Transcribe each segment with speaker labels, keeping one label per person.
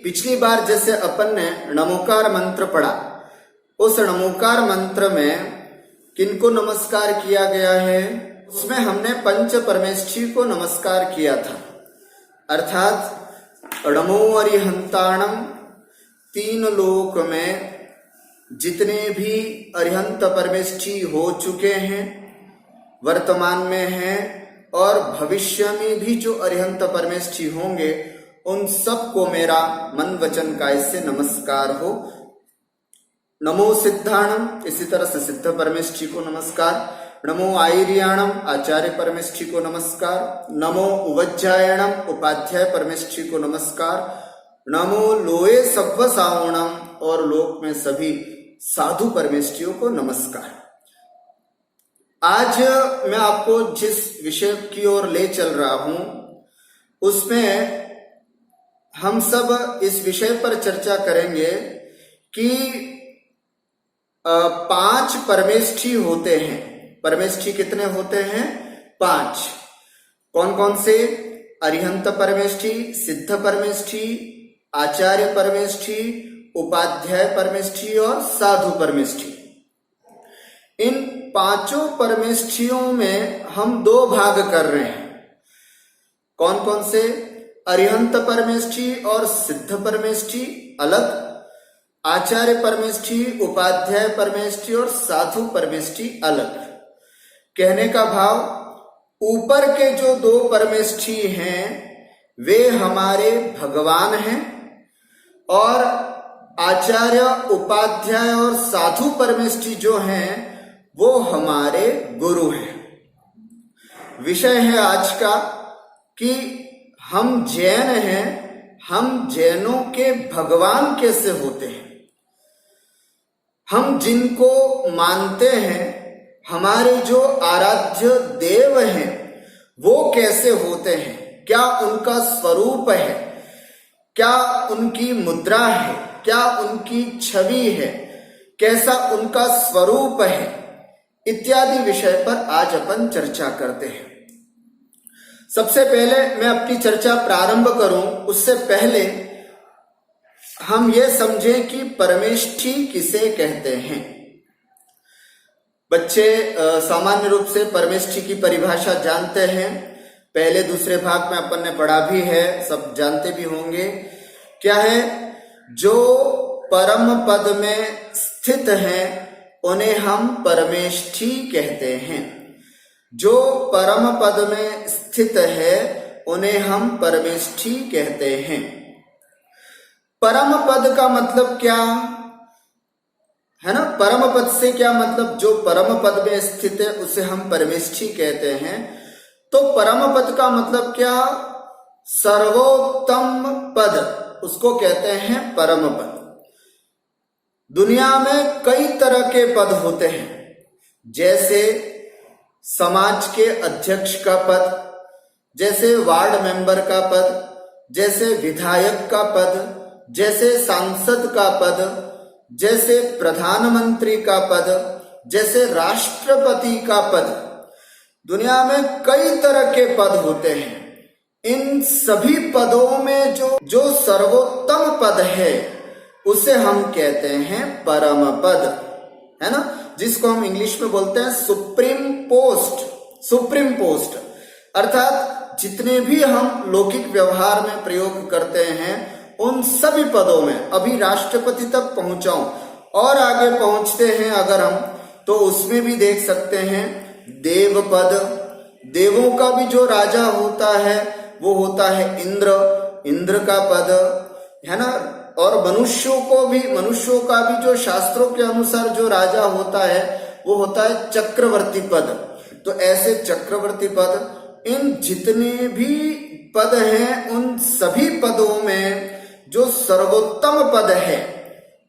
Speaker 1: पिछली बार जैसे अपन ने नमोकार मंत्र पढ़ा, उस नमोकार मंत्र में किनको नमस्कार किया गया है? उसमें हमने पंच परमेष्ठी को नमस्कार किया था, अर्थात नमो अरिहंताणम, तीन लोक में जितने भी अरिहंत परमेष्ठी हो चुके हैं, वर्तमान में हैं और भविष्य में भी जो अरिहंत परमेष्ठी होंगे, उन सबको मेरा मन वचन काय से नमस्कार हो। नमो सिद्धाणम, इसी तरह से सिद्ध परमेष्ठी को नमस्कार। नमो आयर्याणम, आचार्य परमेष्ठी को नमस्कार। नमो उवज्जायणम, उपाध्याय परमेष्ठी को नमस्कार। नमो लोए सव्व सावणम, और लोक में सभी साधु परमेष्ठियों को नमस्कार। आज मैं आपको जिस विषय की ओर ले चल रहा हूं, उसमें हम सब इस विषय पर चर्चा करेंगे कि 5 परमेष्ठी होते हैं। परमेष्ठी कितने होते हैं? 5। कौन कौन से? अरिहंत परमेष्ठी, सिद्ध परमेष्ठी, आचार्य परमेष्ठी, उपाध्याय परमेष्ठी और साधु परमेष्ठी। इन 5 परमेष्ठियों में हम 2 भाग कर रहे हैं। कौन कौन से? अरिहंत परमेष्ठी और सिद्ध परमेष्ठी अलग, आचार्य परमेष्ठी, उपाध्याय परमेष्ठी और साधु परमेष्ठी अलग। कहने का भाव, ऊपर के जो 2 परमेष्ठी हैं वे हमारे भगवान हैं और आचार्य, उपाध्याय और साधु परमेष्ठी जो हैं वो हमारे गुरु हैं। विषय है आज का कि हम जैन हैं, हम जैनों के भगवान कैसे होते हैं, हम जिनको मानते हैं, हमारे जो आराध्य देव हैं वो कैसे होते हैं, क्या उनका स्वरूप है, क्या उनकी मुद्रा है, क्या उनकी छवि है, कैसा उनका स्वरूप है, इत्यादि विषय पर आज अपन चर्चा करते हैं। सबसे पहले मैं अपनी चर्चा प्रारंभ करूं, उससे पहले हम ये समझें कि परमेष्ठी किसे कहते हैं। बच्चे सामान्य रूप से परमेष्ठी की परिभाषा जानते हैं, पहले दूसरे भाग में अपन ने पढ़ा भी है, सब जानते भी होंगे। क्या है? जो परम पद में स्थित हैं उन्हें हम परमेष्ठी कहते हैं। जो परम पद में स्थित है उन्हें हम परमेष्ठी कहते हैं। परम पद का मतलब क्या है ना? परम पद से क्या मतलब? जो परम पद में स्थित है उसे हम परमेष्ठी कहते हैं। तो परम पद का मतलब क्या? सर्वोत्तम पद, उसको कहते हैं परम पद। दुनिया में कई तरह के पद होते हैं, जैसे समाज के अध्यक्ष का पद, जैसे वार्ड मेंबर का पद, जैसे विधायक का पद, जैसे सांसद का पद, जैसे प्रधानमंत्री का पद, जैसे राष्ट्रपति का पद। दुनिया में कई तरह के पद होते हैं। इन सभी पदों में जो सर्वोत्तम पद है उसे हम कहते हैं परम पद, है ना? जिसको हम इंग्लिश में बोलते हैं सुप्रीम पोस्ट। सुप्रीम पोस्ट अर्थात जितने भी हम लौकिक व्यवहार में प्रयोग करते हैं उन सभी पदों में, अभी राष्ट्रपति तक पहुंचाऊं और आगे पहुंचते हैं अगर हम, तो उसमें भी देख सकते हैं देव पद। देवों का भी जो राजा होता है वो होता है इंद्र, इंद्र का पद, है ना? और मनुष्यों का भी जो शास्त्रों के अनुसार जो राजा होता है वो होता है चक्रवर्ती पद। तो ऐसे चक्रवर्ती पद, इन जितने भी पद हैं उन सभी पदों में जो सर्वोत्तम पद है,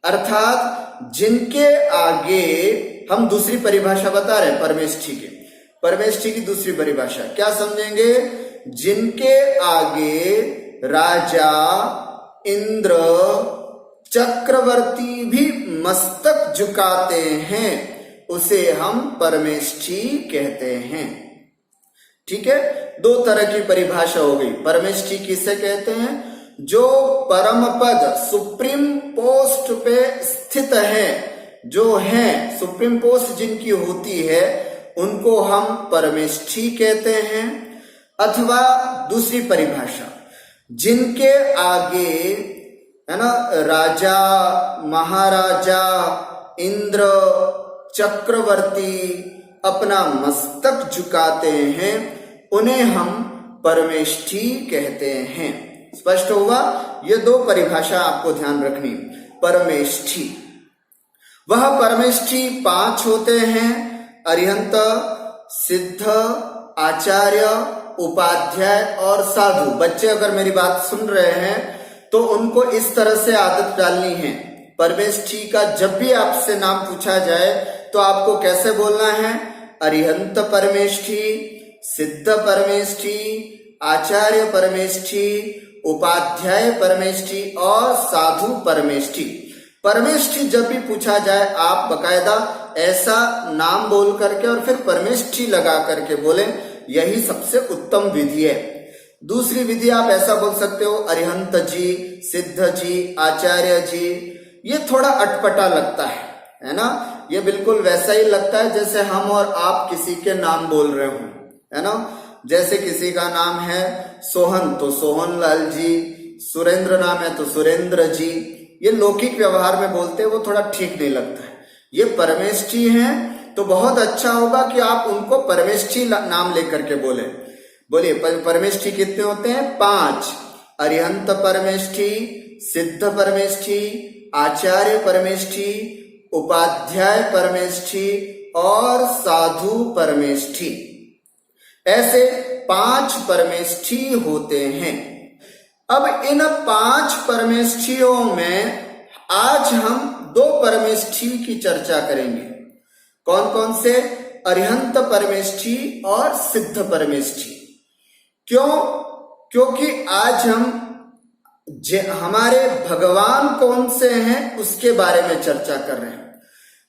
Speaker 1: अर्थात जिनके आगे हम दूसरी परिभाषा बता रहे हैं परमेष्ठी की। परमेष्ठी की दूसरी परिभाषा क्या समझेंगे? जिनके आगे राजा, इंद्र, चक्रवर्ती भी मस्तक झुकाते हैं उसे हम परमेष्ठी कहते हैं। ठीक है? 2 तरह की परिभाषा हो गई। परमेष्ठी किसे कहते हैं? जो परम पद सुप्रीम पोस्ट पे स्थित है, जो है सुप्रीम पोस्ट जिनकी होती है, उनको हम परमेष्ठी कहते हैं। अथवा दूसरी परिभाषा, जिनके आगे है ना राजा, महाराजा, इंद्र, चक्रवर्ती अपना मस्तक झुकाते हैं, उन्हें हम परमेष्ठी कहते हैं। स्पष्ट हुआ? ये दो परिभाषा आपको ध्यान रखनी। परमेष्ठी, वह परमेष्ठी 5 होते हैं: अरिहंत, सिद्ध, आचार्य, उपाध्याय और साधु। बच्चे अगर मेरी बात सुन रहे हैं तो उनको इस तरह से आदत डालनी है। परमेष्ठी का जब भी आपसे नाम पूछा जाए तो आपको कैसे बोलना है? अरिहंत परमेष्ठी, सिद्ध परमेष्ठी, आचार्य परमेष्ठी, उपाध्याय परमेष्ठी और साधु परमेष्ठी। परमेष्ठी जब भी पूछा जाए आप बकायदा ऐसा नाम बोल करके और फिर परमेष्ठी लगा करके बोलें, यही सबसे उत्तम विधि है। दूसरी विधि आप ऐसा बोल सकते हो, अरिहंत जी, सिद्ध जी, आचार्य जी। ये थोड़ा अटपटा लगता है ना? ये बिल्कुल वैसा ही लगता है जैसे हम और आप किसी के नाम बोल रहे हो, है ना? जैसे किसी का नाम है सोहन तो सोहन लाल जी, सुरेंद्र नाम है तो सुरेंद्र जी। ये लौकिक व्यवहार में बोलते हैं, वो थोड़ा ठीक नहीं लगता है। ये परमेष्ठी हैं तो बहुत अच्छा होगा कि आप उनको परमेष्ठी नाम लेकर के बोले। बोलिए, परमेष्ठी कितने होते हैं? 5। अरिहंत परमेष्ठी, सिद्ध परमेष्ठी, आचार्य परमेष्ठी, उपाध्याय परमेष्ठी और साधु परमेष्ठी। ऐसे 5 परमेष्ठी होते हैं। अब इन 5 परमेष्ठियों में आज हम 2 परमेष्ठी की चर्चा करेंगे। कौन कौन से? अरिहंत परमेष्ठी और सिद्ध परमेष्ठी। क्यों? क्योंकि आज हम हमारे भगवान कौन से हैं उसके बारे में चर्चा कर रहे हैं,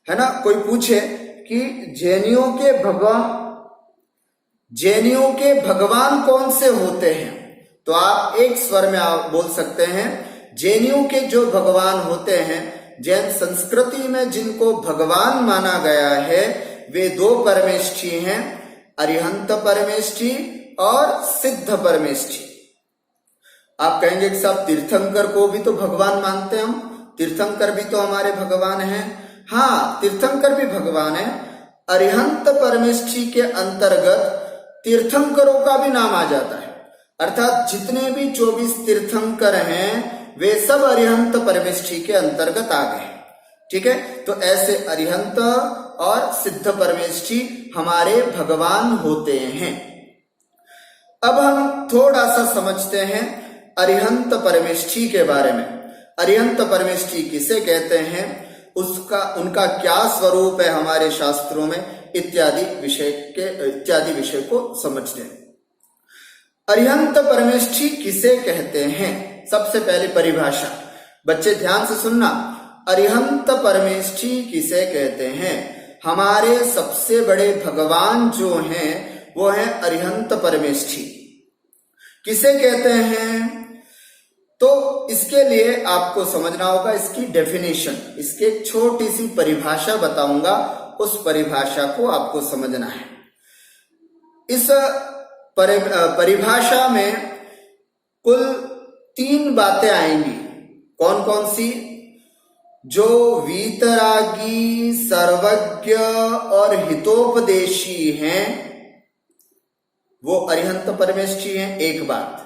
Speaker 1: है ना? कोई पूछे कि जैनियों के भगवान कौन से होते हैं, तो आप एक स्वर में आप बोल सकते हैं, जैनियों के जो भगवान होते हैं, जैन संस्कृति में जिनको भगवान माना गया है, वे 2 परमेष्ठी हैं, अरिहंत परमेष्ठी और सिद्ध परमेष्ठी। आप कहेंगे कि साहब तीर्थंकर को भी तो भगवान मानते हैं हम, तीर्थंकर भी तो हमारे भगवान हैं। हाँ, तीर्थंकर भी भगवान है। अरिहंत परमेष्ठी के अंतर्गत तीर्थंकरों का भी नाम आ जाता है, अर्थात जितने भी 24 तीर्थंकर हैं वे सब अरिहंत परमेष्ठी के अंतर्गत आ गए। ठीक है, तो ऐसे अरिहंत और सिद्ध परमेष्ठी हमारे भगवान होते हैं। अब हम थोड़ा सा समझते हैं अरिहंत परमेष्ठी के बारे में। अरिहंत परमेष्ठी किसे कहते हैं, उनका क्या स्वरूप है हमारे शास्त्रों में, इत्यादि विषय को समझते हैं। अरिहंत परमेष्ठी किसे कहते हैं? सबसे पहले परिभाषा, बच्चे ध्यान से सुनना। अरिहंत परमेष्ठी किसे कहते हैं? हमारे सबसे बड़े भगवान जो हैं वो हैं अरिहंत परमेष्ठी। किसे कहते हैं? तो इसके लिए आपको समझना होगा इसकी डेफिनेशन। इसकी एक छोटी सी परिभाषा बताऊंगा, उस परिभाषा को आपको समझना है। इस परिभाषा में कुल 3 बातें आएंगी। कौन कौन सी? जो वीतरागी, सर्वज्ञ और हितोपदेशी हैं वो अरिहंत परमेष्ठी हैं, एक बात।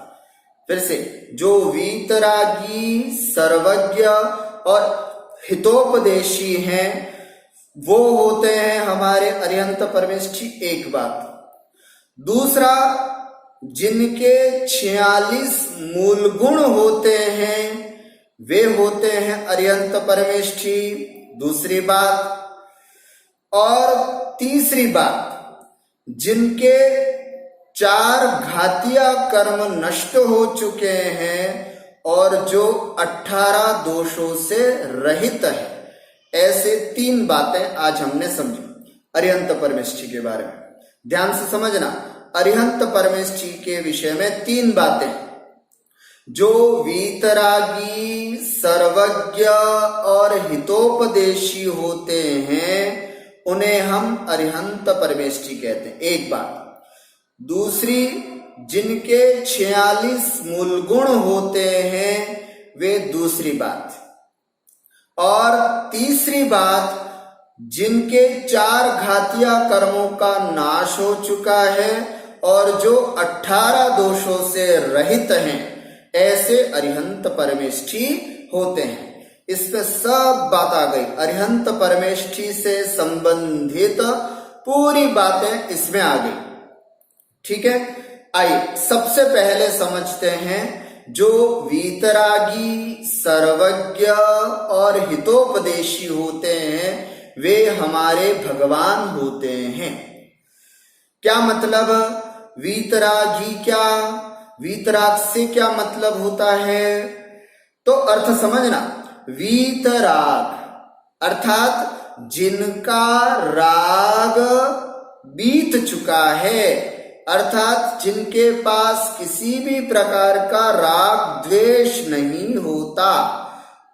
Speaker 1: फिर से, जो वीतरागी, सर्वज्ञ और हितोपदेशी हैं वो होते हैं हमारे अरिहंत परमेष्ठी, एक बात। दूसरा, जिनके 46 मूल गुण होते हैं वे होते हैं अरिहंत परमेष्ठी, दूसरी बात। और तीसरी बात, जिनके 4 घातिया कर्म नष्ट हो चुके हैं और जो 18 दोषों से रहित है। ऐसे 3 बातें आज हमने समझी अरिहंत परमेष्ठी के बारे में। ध्यान से समझना, अरिहंत परमेष्ठी के विषय में 3 बातें। जो वीतरागी, सर्वज्ञ और हितोपदेशी होते हैं उन्हें हम अरिहंत परमेष्ठी कहते हैं, एक बात। दूसरी, जिनके 46 मूल गुण होते हैं वे दूसरी बात। और तीसरी बात, जिनके 4 घातिया कर्मों का नाश हो चुका है और जो 18 दोषों से रहित हैं, ऐसे अरिहंत परमेष्ठी होते हैं। इस पे सब बात आ गई, अरिहंत परमेष्ठी से संबंधित पूरी बातें इसमें आ गई। ठीक है, आइए सबसे पहले समझते हैं जो वीतरागी, सर्वज्ञ और हितोपदेशी होते हैं वे हमारे भगवान होते हैं। क्या मतलब? वीतरागी क्या, वीतराग से क्या मतलब होता है? तो अर्थ समझना। वीतराग अर्थात जिनका राग बीत चुका है, अर्थात जिनके पास किसी भी प्रकार का राग द्वेष नहीं होता,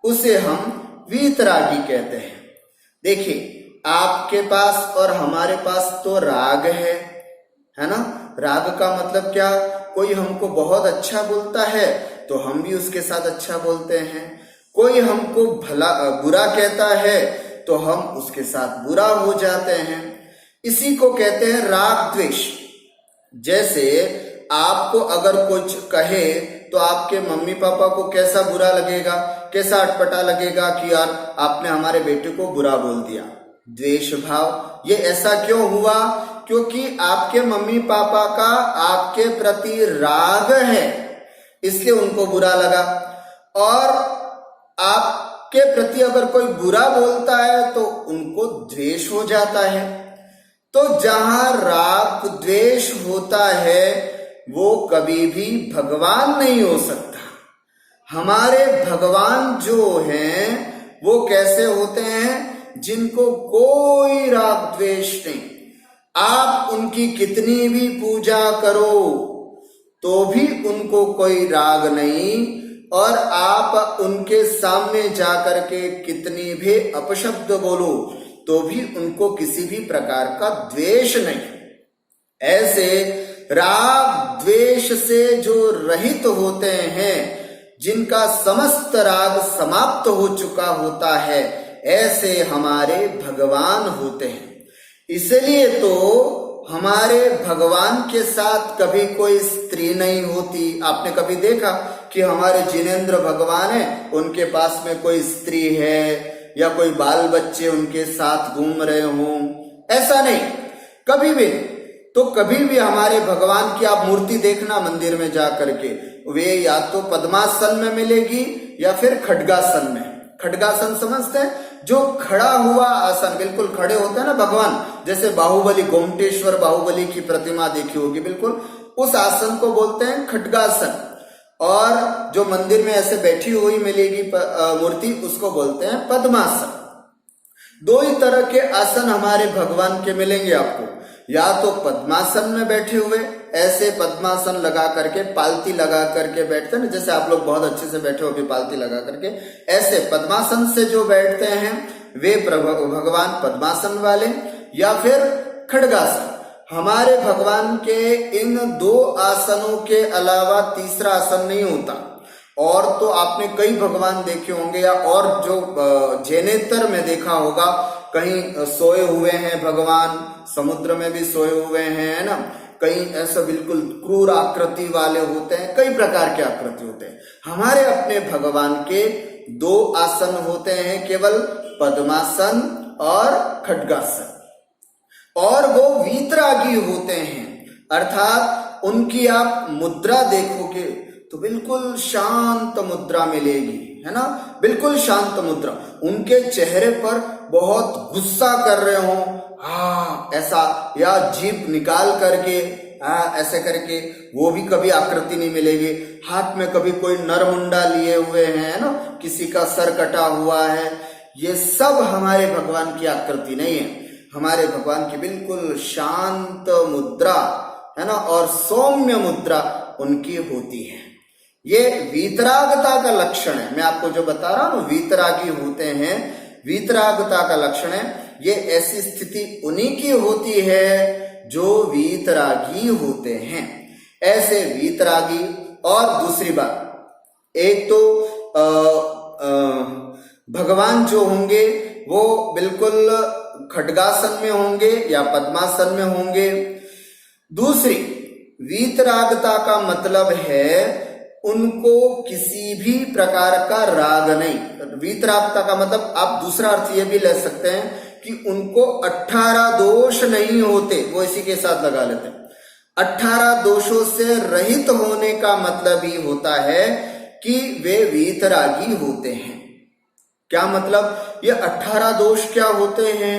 Speaker 1: उसे हम वीतरागी कहते हैं। देखिए, आपके पास और हमारे पास तो राग है ना। राग का मतलब क्या? कोई हमको बहुत अच्छा बोलता है तो हम भी उसके साथ अच्छा बोलते हैं। कोई हमको बुरा कहता है तो हम उसके साथ बुरा हो जाते हैं। इसी को कहते हैं राग द्वेष। जैसे आपको अगर कुछ कहे तो आपके मम्मी पापा को कैसा बुरा लगेगा, कैसा अटपटा लगेगा कि यार आपने हमारे बेटे को बुरा बोल दिया। द्वेष भाव। ये ऐसा क्यों हुआ? क्योंकि आपके मम्मी पापा का आपके प्रति राग है, इसलिए उनको बुरा लगा। और आपके प्रति अगर कोई बुरा बोलता है तो उनको द्वेष हो जाता है। तो जहां राग द्वेष होता है वो कभी भी भगवान नहीं हो सकता। हमारे भगवान जो हैं वो कैसे होते हैं? जिनको कोई राग द्वेष नहीं। आप उनकी कितनी भी पूजा करो तो भी उनको कोई राग नहीं, और आप उनके सामने जाकर के कितनी भी अपशब्द बोलो तो भी उनको किसी भी प्रकार का द्वेष नहीं। ऐसे राग द्वेष से जो रहित होते हैं, जिनका समस्त राग समाप्त हो चुका होता है, ऐसे हमारे भगवान होते हैं। इसलिए तो हमारे भगवान के साथ कभी कोई स्त्री नहीं होती। आपने कभी देखा कि हमारे जिनेंद्र भगवान है, उनके पास में कोई स्त्री है या कोई बाल बच्चे उनके साथ घूम रहे हों? ऐसा नहीं, कभी भी। तो कभी भी हमारे भगवान की आप मूर्ति देखना मंदिर में जा करके, वे या तो पद्मासन में मिलेगी या फिर खड्गासन में। खड्गासन समझते हैं? जो खड़ा हुआ आसन, बिल्कुल खड़े होते हैं ना भगवान, जैसे बाहुबली, गोमटेश्वर बाहुबली की प्रतिमा देखी होगी, बिल्कुल उस आसन को बोलते हैं खड्गासन। और जो मंदिर में ऐसे बैठी हुई मिलेगी मूर्ति, उसको बोलते हैं पद्मासन। दो ही तरह के आसन हमारे भगवान के मिलेंगे आपको। या तो पद्मासन में बैठे हुए, ऐसे पद्मासन लगा करके, पालती लगा करके बैठते हैं, जैसे आप लोग बहुत अच्छे से बैठे होगे पालती लगा करके, ऐसे पद्मासन से जो बैठते हैं वे भगवान पद्मासन वाले, या फिर खड्गासन। हमारे भगवान के इन 2 आसनों के अलावा तीसरा आसन नहीं होता। और तो आपने कई भगवान देखे होंगे, या और जो जैनेतर में देखा होगा, कहीं सोए हुए हैं भगवान, समुद्र में भी सोए हुए हैं, है ना। कहीं ऐसा बिल्कुल क्रूर आकृति वाले होते हैं, कई प्रकार के आकृति होते हैं। हमारे अपने भगवान के 2 आसन होते हैं, केवल पद्मासन और खड्गासन। और वो वीतरागी होते हैं, अर्थात उनकी आप मुद्रा देखोगे तो बिल्कुल शांत मुद्रा मिलेगी, है ना, बिल्कुल शांत मुद्रा। उनके चेहरे पर बहुत गुस्सा कर रहे हो, ऐसा, या जीभ निकाल करके ऐसे करके, वो भी कभी आकृति नहीं मिलेगी। हाथ में कभी कोई नरमुंडा लिए हुए हैं ना, किसी का सर कटा हुआ है, ये सब हमारे भगवान की आकृति नहीं है। हमारे भगवान की बिल्कुल शांत मुद्रा, है ना, और सौम्य मुद्रा उनकी होती है। ये वीतरागता का लक्षण है। मैं आपको जो बता रहा हूं वीतरागी होते हैं, वीतरागता का लक्षण है। ये ऐसी स्थिति उन्हीं की होती है जो वीतरागी होते हैं। ऐसे वीतरागी। और दूसरी बात, एक तो भगवान जो होंगे वो बिल्कुल खड्गासन में होंगे या पद्मासन में होंगे। दूसरी, वीतरागता का मतलब है उनको किसी भी प्रकार का राग नहीं। वीतरागता का मतलब आप दूसरा अर्थ ये भी ले सकते हैं कि उनको 18 दोष नहीं होते, वो इसी के साथ लगा लेते हैं। 18 दोषों से रहित होने का मतलब ही होता है कि वे वीतरागी होते हैं। क्या मतलब? ये 18 दोष क्या होते हैं?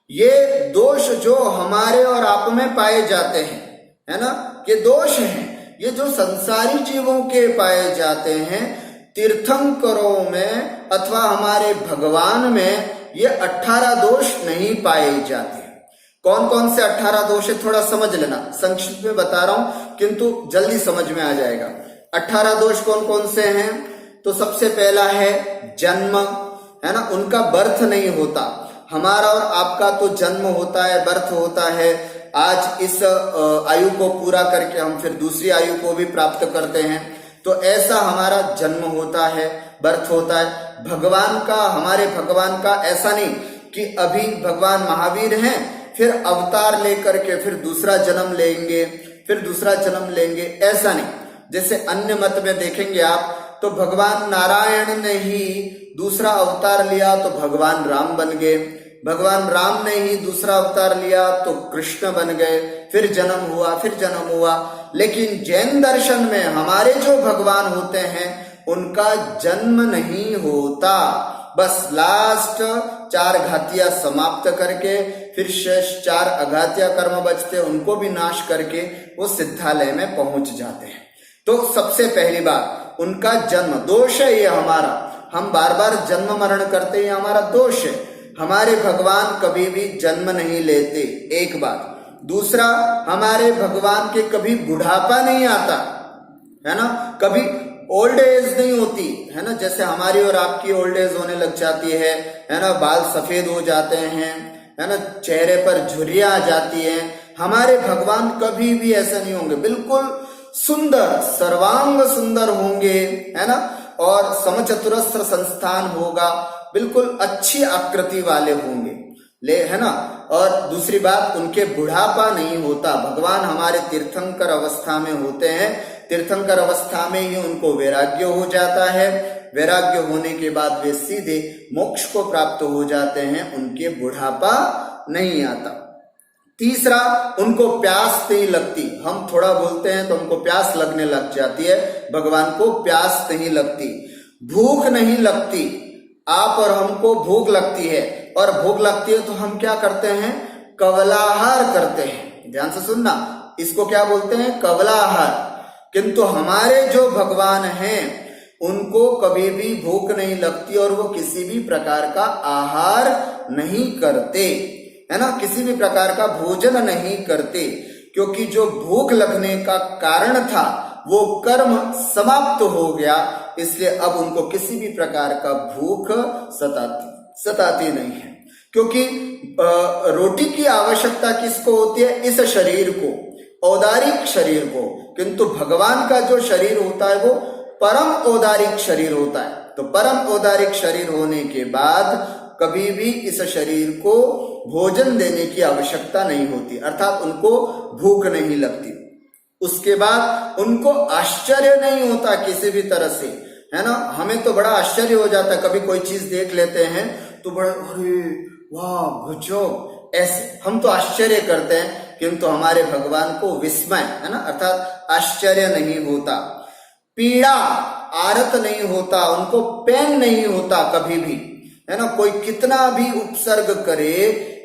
Speaker 1: ये दोष जो हमारे और आप में पाए जाते हैं, है ना, ये दोष हैं। ये जो संसारी जीवों के पाए जाते हैं, तीर्थंकरों में अथवा हमारे भगवान में ये 18 दोष नहीं पाए जाते। कौन कौन से 18 दोष है थोड़ा समझ लेना, संक्षिप्त में बता रहा हूं किंतु जल्दी समझ में आ जाएगा। 18 दोष कौन कौन से हैं? तो सबसे पहला है जन्म, है ना, उनका बर्थ नहीं होता। हमारा और आपका तो जन्म होता है, बर्थ होता है। आज इस आयु को पूरा करके हम फिर दूसरी आयु को भी प्राप्त करते हैं, तो ऐसा हमारा जन्म होता है, बर्थ होता है। भगवान का, हमारे भगवान का ऐसा नहीं कि अभी भगवान महावीर हैं, फिर अवतार लेकर के फिर दूसरा जन्म लेंगे, फिर दूसरा जन्म लेंगे, ऐसा नहीं। जैसे अन्य मत में देखेंगे आप तो भगवान नारायण ने ही दूसरा अवतार लिया तो भगवान राम बन गए, भगवान राम ने ही दूसरा अवतार लिया तो कृष्ण बन गए, फिर जन्म हुआ, फिर जन्म हुआ। लेकिन जैन दर्शन में हमारे जो भगवान होते हैं उनका जन्म नहीं होता, बस लास्ट 4 घातियां समाप्त करके फिर शेष 4 अघातिया कर्म बचते, उनको भी नाश करके वो सिद्धालय में पहुंच जाते हैं। तो सबसे पहली बात, उनका जन्म दोष है, ये हमारा, हम बार बार जन्म मरण करते हैं, हमारा दोष है। हमारे भगवान कभी भी जन्म नहीं लेते, एक बात। दूसरा, हमारे भगवान के कभी बुढ़ापा नहीं आता, है ना, कभी ओल्ड एज नहीं होती, है ना, जैसे हमारी और आपकी ओल्ड एज होने लग जाती है ना, बाल सफेद हो जाते हैं, है ना, चेहरे पर झुर्रियां आ जाती हैं। हमारे भगवान कभी भी ऐसा नहीं होंगे, बिल्कुल सुंदर, सर्वांग सुंदर होंगे, है ना, और समचतुरस्र संस्थान होगा, बिल्कुल अच्छी आकृति वाले होंगे, है ना। और दूसरी बात, उनके बुढ़ापा नहीं होता। भगवान हमारे तीर्थंकर अवस्था में होते हैं, तीर्थंकर अवस्था में ही उनको वैराग्य हो जाता है, वैराग्य होने के बाद वे सीधे मोक्ष को प्राप्त हो जाते हैं, उनके बुढ़ापा नहीं आता। तीसरा, उनको प्यास नहीं लगती। हम थोड़ा बोलते हैं तो उनको प्यास लगने लग जाती है, भगवान को प्यास नहीं लगती। भूख नहीं लगती, आप और हमको भूख लगती है, और भूख लगती है तो हम क्या करते हैं? कवलाहार करते हैं। ध्यान से सुनना, इसको क्या बोलते हैं? कवलाहार। किंतु हमारे जो भगवान हैं उनको कभी भी भूख नहीं लगती और वो किसी भी प्रकार का आहार नहीं करते, है ना, किसी भी प्रकार का भोजन नहीं करते, क्योंकि जो भूख लगने का कारण था वो कर्म समाप्त हो गया, इसलिए अब उनको किसी भी प्रकार का भूख सताती नहीं है। क्योंकि रोटी की आवश्यकता किसको होती है? इस शरीर को, औदारिक शरीर को। किंतु भगवान का जो शरीर होता है वो परम औदारिक शरीर होता है। तो परम औदारिक शरीर होने के बाद कभी भी इस शरीर को भोजन देने की आवश्यकता नहीं होती, अर्थात उनको भूख नहीं लगती। उसके बाद उनको आश्चर्य नहीं होता किसी भी तरह से, है ना। हमें तो बड़ा आश्चर्य हो जाता है, कभी कोई चीज देख लेते हैं तो बड़ा, अरे वाह गजब, ऐसे हम तो आश्चर्य करते हैं, किंतु हमारे भगवान को विस्मय, है ना, अर्थात आश्चर्य नहीं होता। पीड़ा, आरत नहीं होता, उनको पेन नहीं होता कभी भी, है ना। कोई कितना भी उपसर्ग करे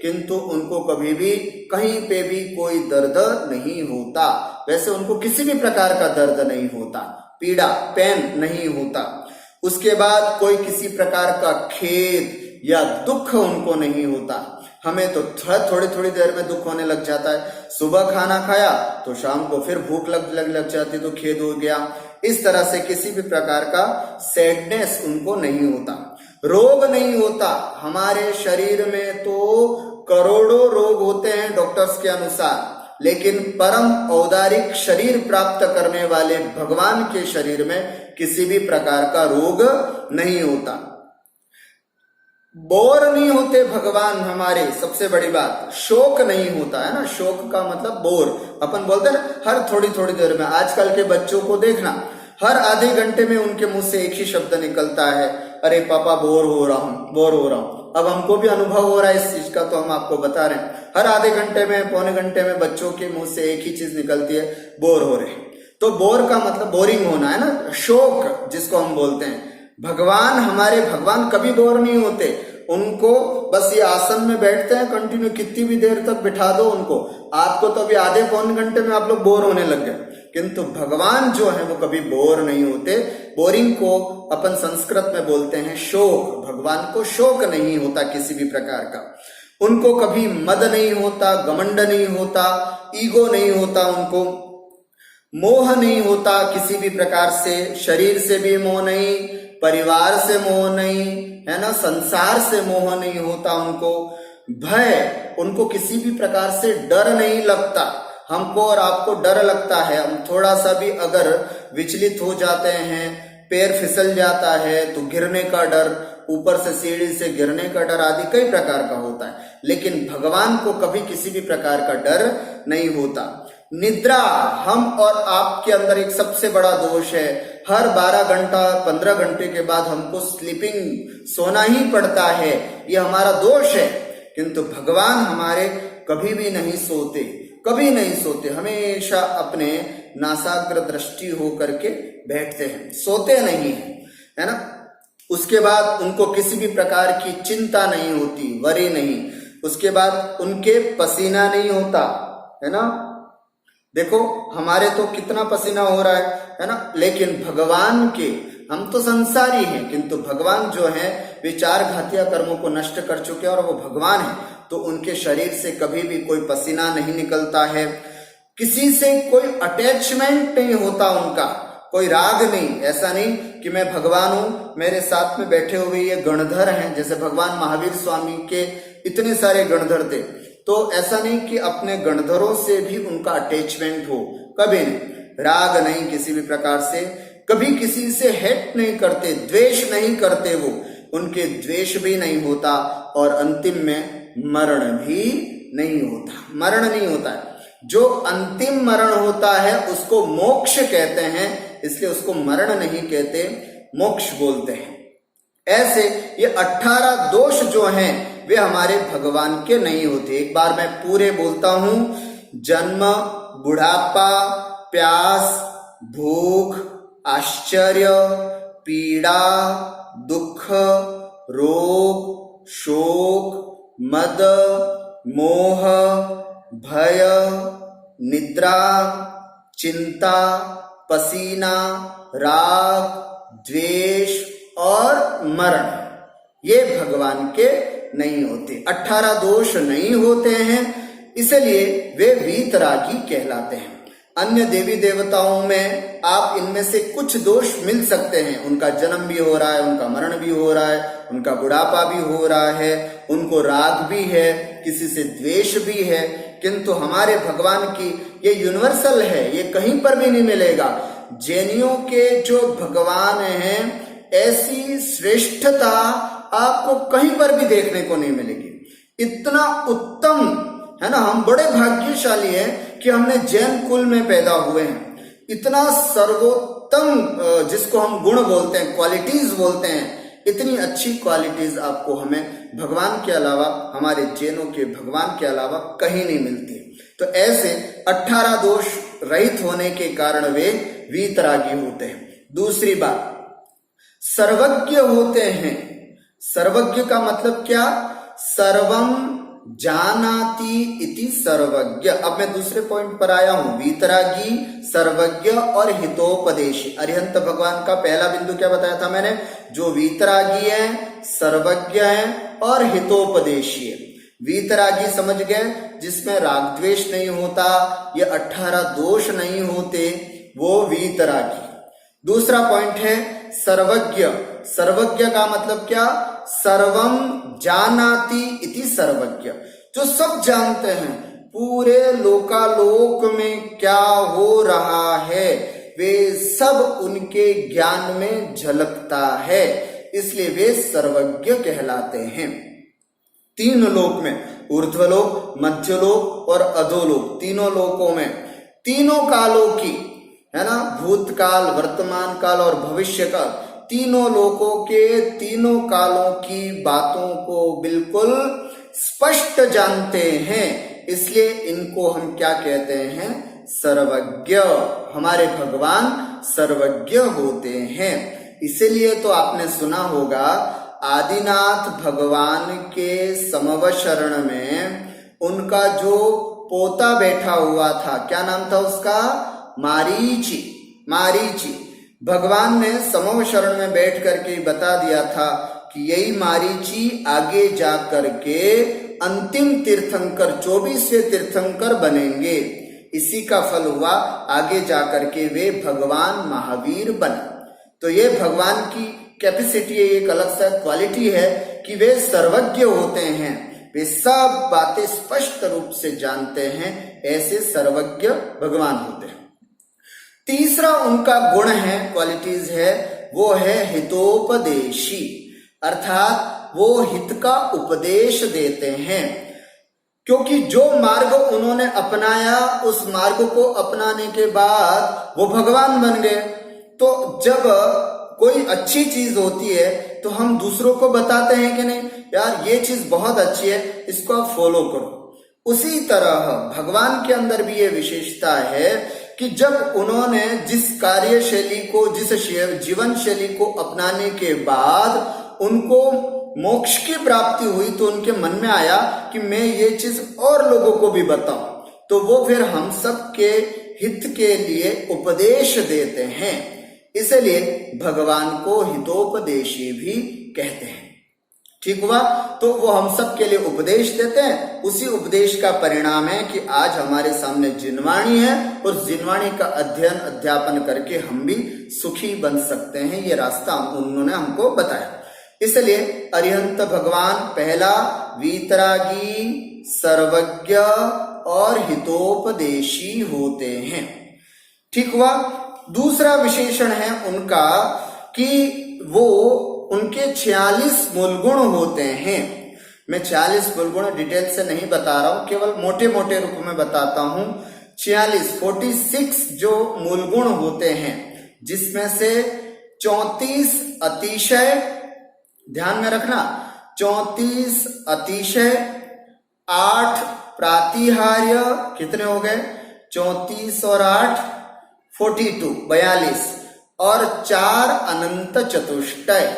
Speaker 1: किंतु उनको कभी भी कहीं पे भी कोई दर्द नहीं होता। वैसे उनको किसी भी प्रकार का दर्द नहीं होता, पीड़ा, पेन नहीं होता। उसके बाद कोई किसी प्रकार का खेद या दुख उनको नहीं होता। हमें तो थोड़ी देर में दुख होने लग जाता है। सुबह खाना खाया तो शाम को फिर भूख लग जाती, तो खेद हो गया। इस तरह से किसी भी प्रकार का सैडनेस उनको नहीं होता, रोग नहीं होता। हमारे शरीर में तो करोड़ों रोग होते हैं डॉक्टर्स के अनुसार, लेकिन परम औदारिक शरीर प्राप्त करने वाले भगवान के शरीर में किसी भी प्रकार का रोग नहीं होता। बोर नहीं होते भगवान हमारे, सबसे बड़ी बात शोक नहीं होता है ना। शोक का मतलब बोर, अपन बोलते हैं ना हर थोड़ी थोड़ी देर में। आजकल के बच्चों को देखना, हर आधे घंटे में उनके मुंह से एक ही शब्द निकलता है, अरे पापा बोर हो रहा हूं, बोर हो रहा हूं। अब हमको भी अनुभव हो रहा है इस चीज का, तो हम आपको बता रहे हैं। हर आधे घंटे में, पौने घंटे में बच्चों के मुंह से एक ही चीज निकलती है, बोर हो रहे। तो बोर का मतलब बोरिंग होना है ना, शोक जिसको हम बोलते हैं। भगवान हमारे, भगवान कभी बोर नहीं होते। उनको बस ये आसन में बैठते हैं कंटिन्यू, कितनी भी देर तक बिठा दो उनको। आपको तो अभी आधे पौने घंटे में आप लोग बोर होने लग गए, किंतु भगवान जो है वो कभी बोर नहीं होते। बोरिंग को अपन संस्कृत में बोलते हैं शोक। भगवान को शोक नहीं होता किसी भी प्रकार का। उनको कभी मद नहीं होता, घमंड नहीं होता, ईगो नहीं होता, उनको मोह नहीं होता किसी भी प्रकार से। शरीर से भी मोह नहीं, परिवार से मोह नहीं, है ना, संसार से मोह नहीं होता उनको। भय, उनको किसी भी प्रकार से डर नहीं लगता। हमको और आपको डर लगता है, हम थोड़ा सा भी अगर विचलित हो जाते हैं, पैर फिसल जाता है तो गिरने का डर, ऊपर से सीढ़ी से गिरने का डर आदि कई प्रकार का होता है। लेकिन भगवान को कभी किसी भी प्रकार का डर नहीं होता। निद्रा, हम और आपके अंदर एक सबसे बड़ा दोष है। हर 12 घंटा 15 घंटे के बाद हमको स्लीपिंग, सोना ही पड़ता है, ये हमारा दोष है। किंतु भगवान हमारे कभी भी नहीं सोते, कभी नहीं सोते, हमेशा अपने नासाग्र दृष्टि हो करके बैठते हैं, सोते नहीं है ना। उसके बाद उनको किसी भी प्रकार की चिंता नहीं होती, वरी नहीं। उसके बाद उनके पसीना नहीं होता, है ना। देखो हमारे तो कितना पसीना हो रहा है ना, लेकिन भगवान के, हम तो संसारी हैं, किंतु भगवान जो है वे 4 घातिया कर्मों को नष्ट कर चुके हैं और वो भगवान है, तो उनके शरीर से कभी भी कोई पसीना नहीं निकलता है। किसी से कोई अटैचमेंट नहीं होता उनका, कोई राग नहीं। ऐसा नहीं कि मैं भगवान हूं, मेरे साथ में बैठे हुए ये गणधर हैं, जैसे भगवान महावीर स्वामी के इतने सारे गणधर थे, तो ऐसा नहीं कि अपने गणधरों से भी उनका अटैचमेंट हो, कभी नहीं। राग नहीं किसी भी प्रकार से, कभी किसी से हेट नहीं करते, द्वेष नहीं करते, वो उनके द्वेष भी नहीं होता। और अंतिम में मरण भी नहीं होता, मरण नहीं होता है। जो अंतिम मरण होता है उसको मोक्ष कहते हैं, इसलिए उसको मरण नहीं कहते, मोक्ष बोलते हैं। ऐसे ये 18 दोष जो हैं वे हमारे भगवान के नहीं होते। एक बार मैं पूरे बोलता हूं, जन्म, बुढ़ापा, प्यास, भूख, आश्चर्य, पीड़ा, दुख, रोग, शोक, मद, मोह, भय, निद्रा, चिंता, पसीना, राग, द्वेष और मरण, ये भगवान के नहीं होते। 18 दोष नहीं होते हैं, इसलिए वे वीतरागी कहलाते हैं। अन्य देवी देवताओं में आप इनमें से कुछ दोष मिल सकते हैं। उनका जन्म भी हो रहा है, उनका मरण भी हो रहा है, उनका बुढ़ापा भी हो रहा है, उनको राग भी है, किसी से द्वेष भी है, किंतु हमारे भगवान की ये यूनिवर्सल है, ये कहीं पर भी नहीं मिलेगा। जैनियों के जो भगवान हैं, ऐसी श्रेष्ठता आपको कहीं पर भी देखने को नहीं मिलेगी। इतना उत्तम है ना, हम बड़े भाग्यशाली हैं कि हमने जैन कुल में पैदा हुए हैं। इतना सर्वोत्तम, जिसको हम गुण बोलते हैं, क्वालिटीज बोलते हैं, इतनी अच्छी क्वालिटीज आपको हमें भगवान के अलावा, हमारे जैनों के भगवान के अलावा कहीं नहीं मिलती। तो ऐसे 18 दोष रहित होने के कारण वे वीतरागी होते हैं। दूसरी बात, सर्वज्ञ होते हैं। सर्वज्ञ का मतलब क्या? सर्वम जानाति इति सर्वज्ञ। अब मैं दूसरे पॉइंट पर आया हूं, वीतरागी, सर्वज्ञ और हितोपदेशी। अरिहंत भगवान का पहला बिंदु क्या बताया था मैंने? जो वीतरागी है, सर्वज्ञ है और हितोपदेशी है। वीतरागी समझ गए, जिसमें राग द्वेष नहीं होता, ये 18 दोष नहीं होते, वो वीतरागी। दूसरा पॉइंट है सर्वज्ञ। सर्वज्ञ का मतलब क्या? सर्वम जानाति इति सर्वज्ञ, जो सब जानते हैं, पूरे लोकालोक में क्या हो रहा है वे सब उनके ज्ञान में झलकता है, इसलिए वे सर्वज्ञ कहलाते हैं। तीन लोक में, ऊर्ध्वलोक, मध्यलोक और अधोलोक, तीनों लोकों में, तीनों कालों की, है ना, भूतकाल, वर्तमान काल और भविष्य काल, तीनों लोकों के तीनों कालों की बातों को बिल्कुल स्पष्ट जानते हैं, इसलिए इनको हम क्या कहते हैं? सर्वज्ञ। हमारे भगवान सर्वज्ञ होते हैं। इसीलिए तो आपने सुना होगा आदिनाथ भगवान के समवशरण में उनका जो पोता बैठा हुआ था, क्या नाम था उसका? मारीची। मारीची। भगवान ने समवशरण में बैठ करके बता दिया था कि यही मारीची आगे जा करके अंतिम तीर्थंकर, 24वें तीर्थंकर बनेंगे। इसी का फल हुआ, आगे जा करके वे भगवान महावीर बने। तो ये भगवान की कैपेसिटी है, एक अलग सा क्वालिटी है कि वे सर्वज्ञ होते हैं, वे सब बातें स्पष्ट रूप से जानते हैं, ऐसे सर्वज्ञ भगवान होते हैं। तीसरा उनका गुण है, क्वालिटीज है, वो है हितोपदेशी, अर्थात वो हित का उपदेश देते हैं। क्योंकि जो मार्ग उन्होंने अपनाया, उस मार्ग को अपनाने के बाद वो भगवान बन गए। तो जब कोई अच्छी चीज होती है तो हम दूसरों को बताते हैं कि नहीं यार ये चीज बहुत अच्छी है, इसको आप फॉलो करो। उसी तरह भगवान के अंदर भी ये विशेषता है कि जब उन्होंने जिस कार्यशैली को, जिस जीवन शैली को अपनाने के बाद उनको मोक्ष की प्राप्ति हुई, तो उनके मन में आया कि मैं ये चीज और लोगों को भी बताऊं, तो वो फिर हम सब के हित के लिए उपदेश देते हैं। इसलिए भगवान को हितोपदेशी भी कहते हैं। ठीक हुआ? तो वो हम सब के लिए उपदेश देते हैं। उसी उपदेश का परिणाम है कि आज हमारे सामने जिनवाणी है, और जिनवाणी का अध्ययन अध्यापन करके हम भी सुखी बन सकते हैं। ये रास्ता उन्होंने हमको बताया। इसलिए अरिहंत भगवान पहला वीतरागी, सर्वज्ञ और हितोपदेशी होते हैं। ठीक हुआ? दूसरा विशेषण है उनका कि वो उनके 46 मूल गुण होते हैं। मैं 46 मूल गुण डिटेल से नहीं बता रहा हूं, केवल मोटे मोटे रूप में बताता हूं। 46 जो मूल गुण होते हैं, जिसमें से 34 अतिशय, ध्यान में रखना, 34 अतिशय, 8 प्रातिहार्य, कितने हो गए? 34 और 8 42 और 4 अनंत चतुष्टय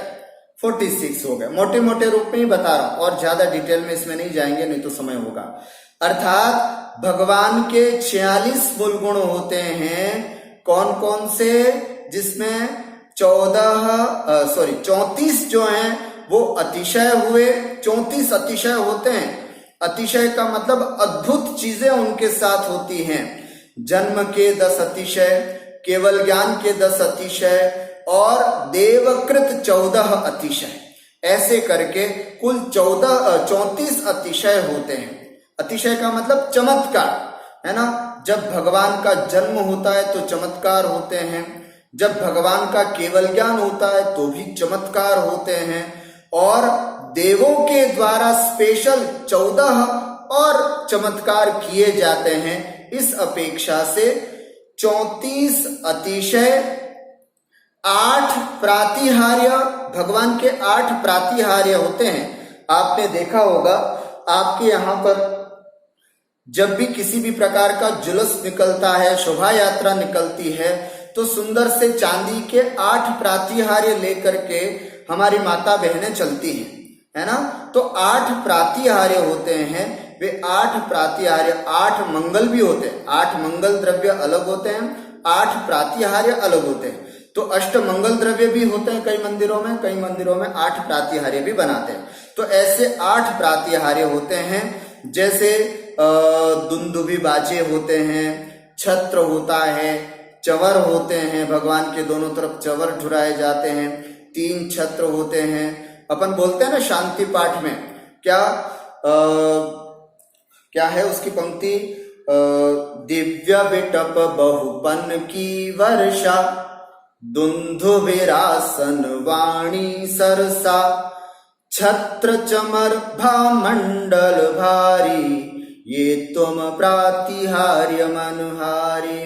Speaker 1: 46 हो गए। मोटे मोटे रूप में ही बता रहा हूं, और ज्यादा डिटेल में इसमें नहीं जाएंगे, नहीं तो समय होगा। अर्थात भगवान के 46 मूल गुण होते हैं। कौन कौन से? जिसमें 34 जो हैं वो अतिशय हुए। 34 अतिशय होते हैं। अतिशय का मतलब अद्भुत चीजें उनके साथ होती हैं। जन्म के 10 अतिशय, केवल ज्ञान के 10 अतिशय और देवकृत 14 अतिशय, ऐसे करके कुल 34 अतिशय होते हैं। अतिशय का मतलब चमत्कार, है ना। जब भगवान का जन्म होता है तो चमत्कार होते हैं, जब भगवान का केवल ज्ञान होता है तो भी चमत्कार होते हैं, और देवों के द्वारा स्पेशल 14 और चमत्कार किए जाते हैं। इस अपेक्षा से 34 अतिशय, 8 प्रातिहार्य, भगवान के 8 प्रातिहार्य होते हैं। आपने देखा होगा आपके यहाँ पर जब भी किसी भी प्रकार का जुलूस निकलता है, शोभा यात्रा निकलती है, तो सुंदर से चांदी के 8 प्रातिहार्य लेकर के हमारी माता बहनें चलती हैं, है ना। तो 8 प्रातिहार्य होते हैं। वे 8 प्रातिहार्य, 8 मंगल भी होते हैं। 8 मंगल द्रव्य अलग होते हैं, 8 प्रातिहार्य अलग होते हैं। तो अष्ट मंगल द्रव्य भी होते हैं कई मंदिरों में, कई मंदिरों में 8 प्रातिहार्य भी बनाते हैं। तो ऐसे 8 प्रातिहार्य होते हैं। जैसे दुंदुभी बाजे होते हैं, छत्र होता है, चंवर होते हैं, भगवान के दोनों तरफ चंवर ठुराए जाते हैं, 3 छत्र होते हैं। अपन बोलते हैं ना शांति पाठ में, क्या है उसकी पंक्ति, दिव्य विटप बहुपन की वर्षा, दुंदुभिरासन वाणी सरसा, छत्र चमर भामंडल भारी, ये तुम प्रातिहार्य मनहारी।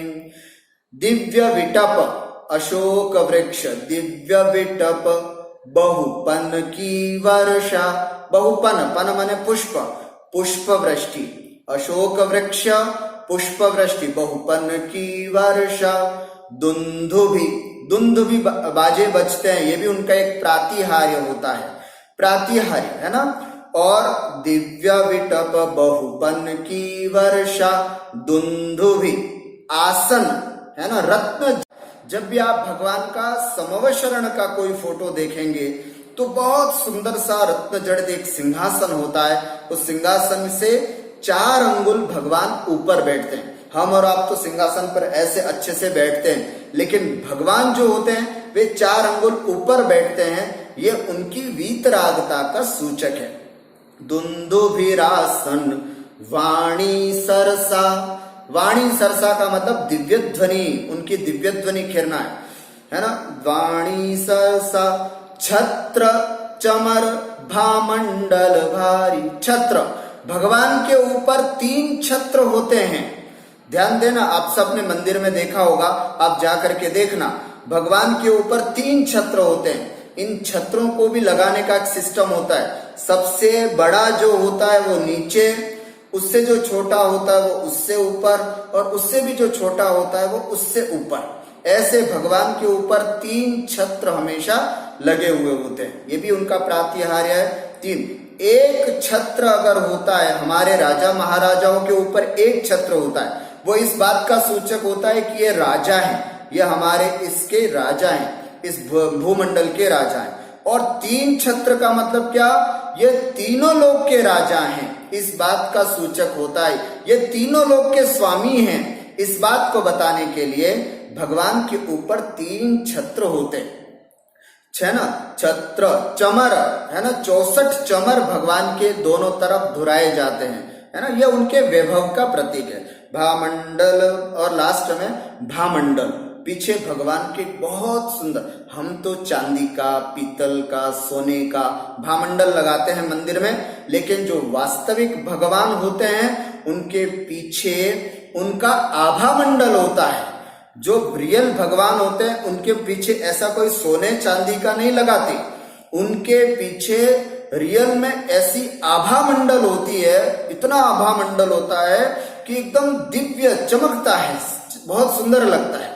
Speaker 1: दिव्य विटप अशोक वृक्ष, दिव्य विटप बहुपन की वर्षा, बहुपन, पन माने पुष्प, पुष्प वृष्टि, अशोक वृक्ष पुष्प वृष्टि, बहुपन की वर्षा, दुंदुभि, दुंदुभि बाजे बजते हैं, ये भी उनका एक प्रातिहार्य होता है, प्रातिहार्य है ना। और दिव्य विटप बहुपन की वर्षा, दुंदुभि आसन है ना, रत्न। जब भी आप भगवान का समवशरण का कोई फोटो देखेंगे तो बहुत सुंदर सा रत्न जड़ित एक सिंहासन होता है, उस सिंहासन से 4 अंगुल भगवान ऊपर बैठते हैं। हम और आप तो सिंहासन पर ऐसे अच्छे से बैठते हैं, लेकिन भगवान जो होते हैं वे 4 अंगुल ऊपर बैठते हैं, ये उनकी वीतरागता का सूचक है। दुंदुभिरासन वाणी सरसा, वाणी सरसा का मतलब दिव्य ध्वनि, उनकी दिव्य ध्वनि खिरना है ना। वाणी सरसा, छत्र चमर भामंडल भारी, छत्र, भगवान के ऊपर 3 छत्र होते हैं। ध्यान देना, आप सबने मंदिर में देखा होगा, आप जाकर के देखना, भगवान के ऊपर 3 छत्र होते हैं। इन छत्रों को भी लगाने का एक सिस्टम होता है, सबसे बड़ा जो होता है वो नीचे, उससे जो छोटा होता है वो उससे ऊपर, और उससे भी जो छोटा होता है वो उससे ऊपर। ऐसे भगवान के ऊपर 3 छत्र हमेशा लगे हुए होते हैं, ये भी उनका प्रातिहार्य है। 3, एक छत्र अगर होता है, हमारे राजा महाराजाओं के ऊपर 1 छत्र होता है, वो इस बात का सूचक होता है कि ये राजा हैं, ये हमारे इसके राजा हैं, इस भूमंडल के राजा हैं। और 3 छत्र का मतलब क्या, ये तीनों लोक के राजा हैं, इस बात का सूचक होता है, ये तीनों लोक के स्वामी हैं। इस बात को बताने के लिए भगवान के ऊपर 3 छत्र होते हैं, है ना। छत्र चमर है ना, 64 चमर भगवान के दोनों तरफ धुराए जाते हैं, है ना, ये उनके वैभव का प्रतीक है। भामंडल, और लास्ट में भामंडल, पीछे भगवान के बहुत सुंदर, हम तो चांदी का, पीतल का, सोने का भामंडल लगाते हैं मंदिर में, लेकिन जो वास्तविक भगवान होते हैं उनके पीछे उनका आभा मंडल होता है। जो रियल भगवान होते हैं उनके पीछे ऐसा कोई सोने चांदी का नहीं लगाते, उनके पीछे रियल में ऐसी आभा मंडल होती है, इतना आभा मंडल होता है कि एकदम दिव्य चमकता है, बहुत सुंदर लगता है।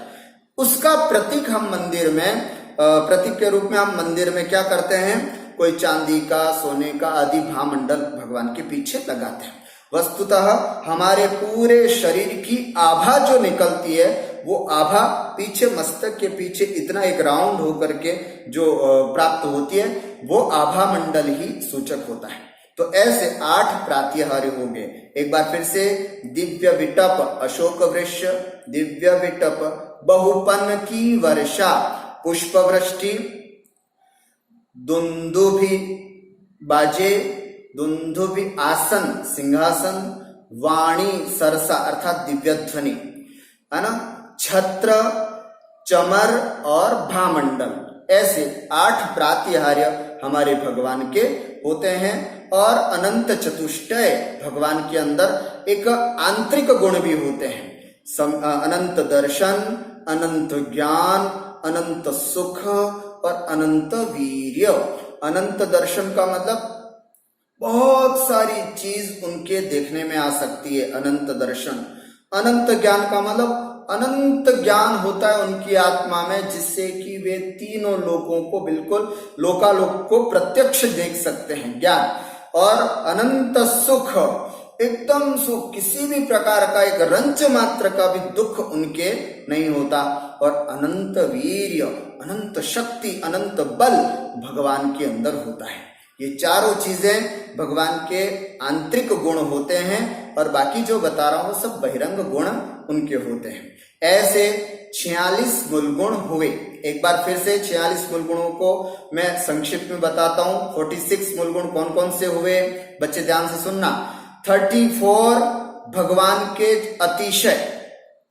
Speaker 1: उसका प्रतीक हम मंदिर में, प्रतीक के रूप में हम मंदिर में क्या करते हैं, कोई चांदी का, सोने का आदि भामंडल भगवान के पीछे लगाते हैं। वस्तुतः हमारे पूरे शरीर की आभा जो निकलती है, वो आभा पीछे मस्तक के पीछे इतना एक राउंड होकर के जो प्राप्त होती है, वो आभा मंडल ही सूचक होता है। तो ऐसे 8 प्रातिहार्य हो गए। एक बार फिर से, दिव्य विटप अशोक वृक्ष, दिव्य विटप बहुपन की वर्षा पुष्प वृष्टि, दुंदुभि बाजे, दुंदुभि आसन सिंहासन, वाणी सरसा अर्थात दिव्य ध्वनि, है ना, छत्र चमर और भामंडल, ऐसे 8 प्रातिहार्य हमारे भगवान के होते हैं। और अनंत चतुष्टय भगवान के अंदर एक आंतरिक गुण भी होते हैं, अनंत दर्शन, अनंत ज्ञान, अनंत सुख और अनंत वीर्य। अनंत दर्शन का मतलब बहुत सारी चीज उनके देखने में आ सकती है, अनंत दर्शन। अनंत ज्ञान का मतलब अनंत ज्ञान होता है उनकी आत्मा में, जिससे कि वे तीनों लोकों को, बिल्कुल लोकालोक को प्रत्यक्ष देख सकते हैं, ज्ञान। और अनंत सुख, एकदम सुख, किसी भी प्रकार का एक रंच मात्र का भी दुख उनके नहीं होता। और अनंत वीर्य, अनंत शक्ति, अनंत बल भगवान के अंदर होता है। ये चारों चीजें भगवान के आंतरिक गुण होते हैं, और बाकी जो बता रहा हूं वो सब बहिरंग गुण उनके होते हैं। ऐसे 46 मूल गुण हुए। एक बार फिर से 46 मूल गुणों को मैं संक्षिप्त में बताता हूं। 46 मूल गुण कौन कौन से हुए, बच्चे ध्यान से सुनना। 34 भगवान के अतिशय,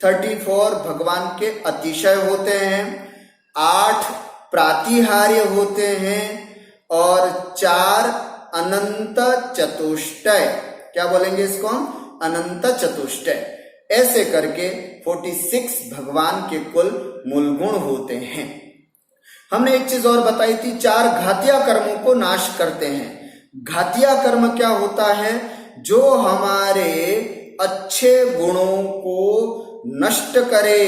Speaker 1: 34 भगवान के अतिशय होते हैं, 8 प्रातिहार्य होते हैं और 4 अनंत चतुष्टय। क्या बोलेंगे इसको हम? अनंत चतुष्टय। ऐसे करके 46 भगवान के कुल मूल गुण होते हैं। हमने एक चीज और बताई थी, 4 घातिया कर्मों को नाश करते हैं। घातिया कर्म क्या होता है? जो हमारे अच्छे गुणों को नष्ट करे,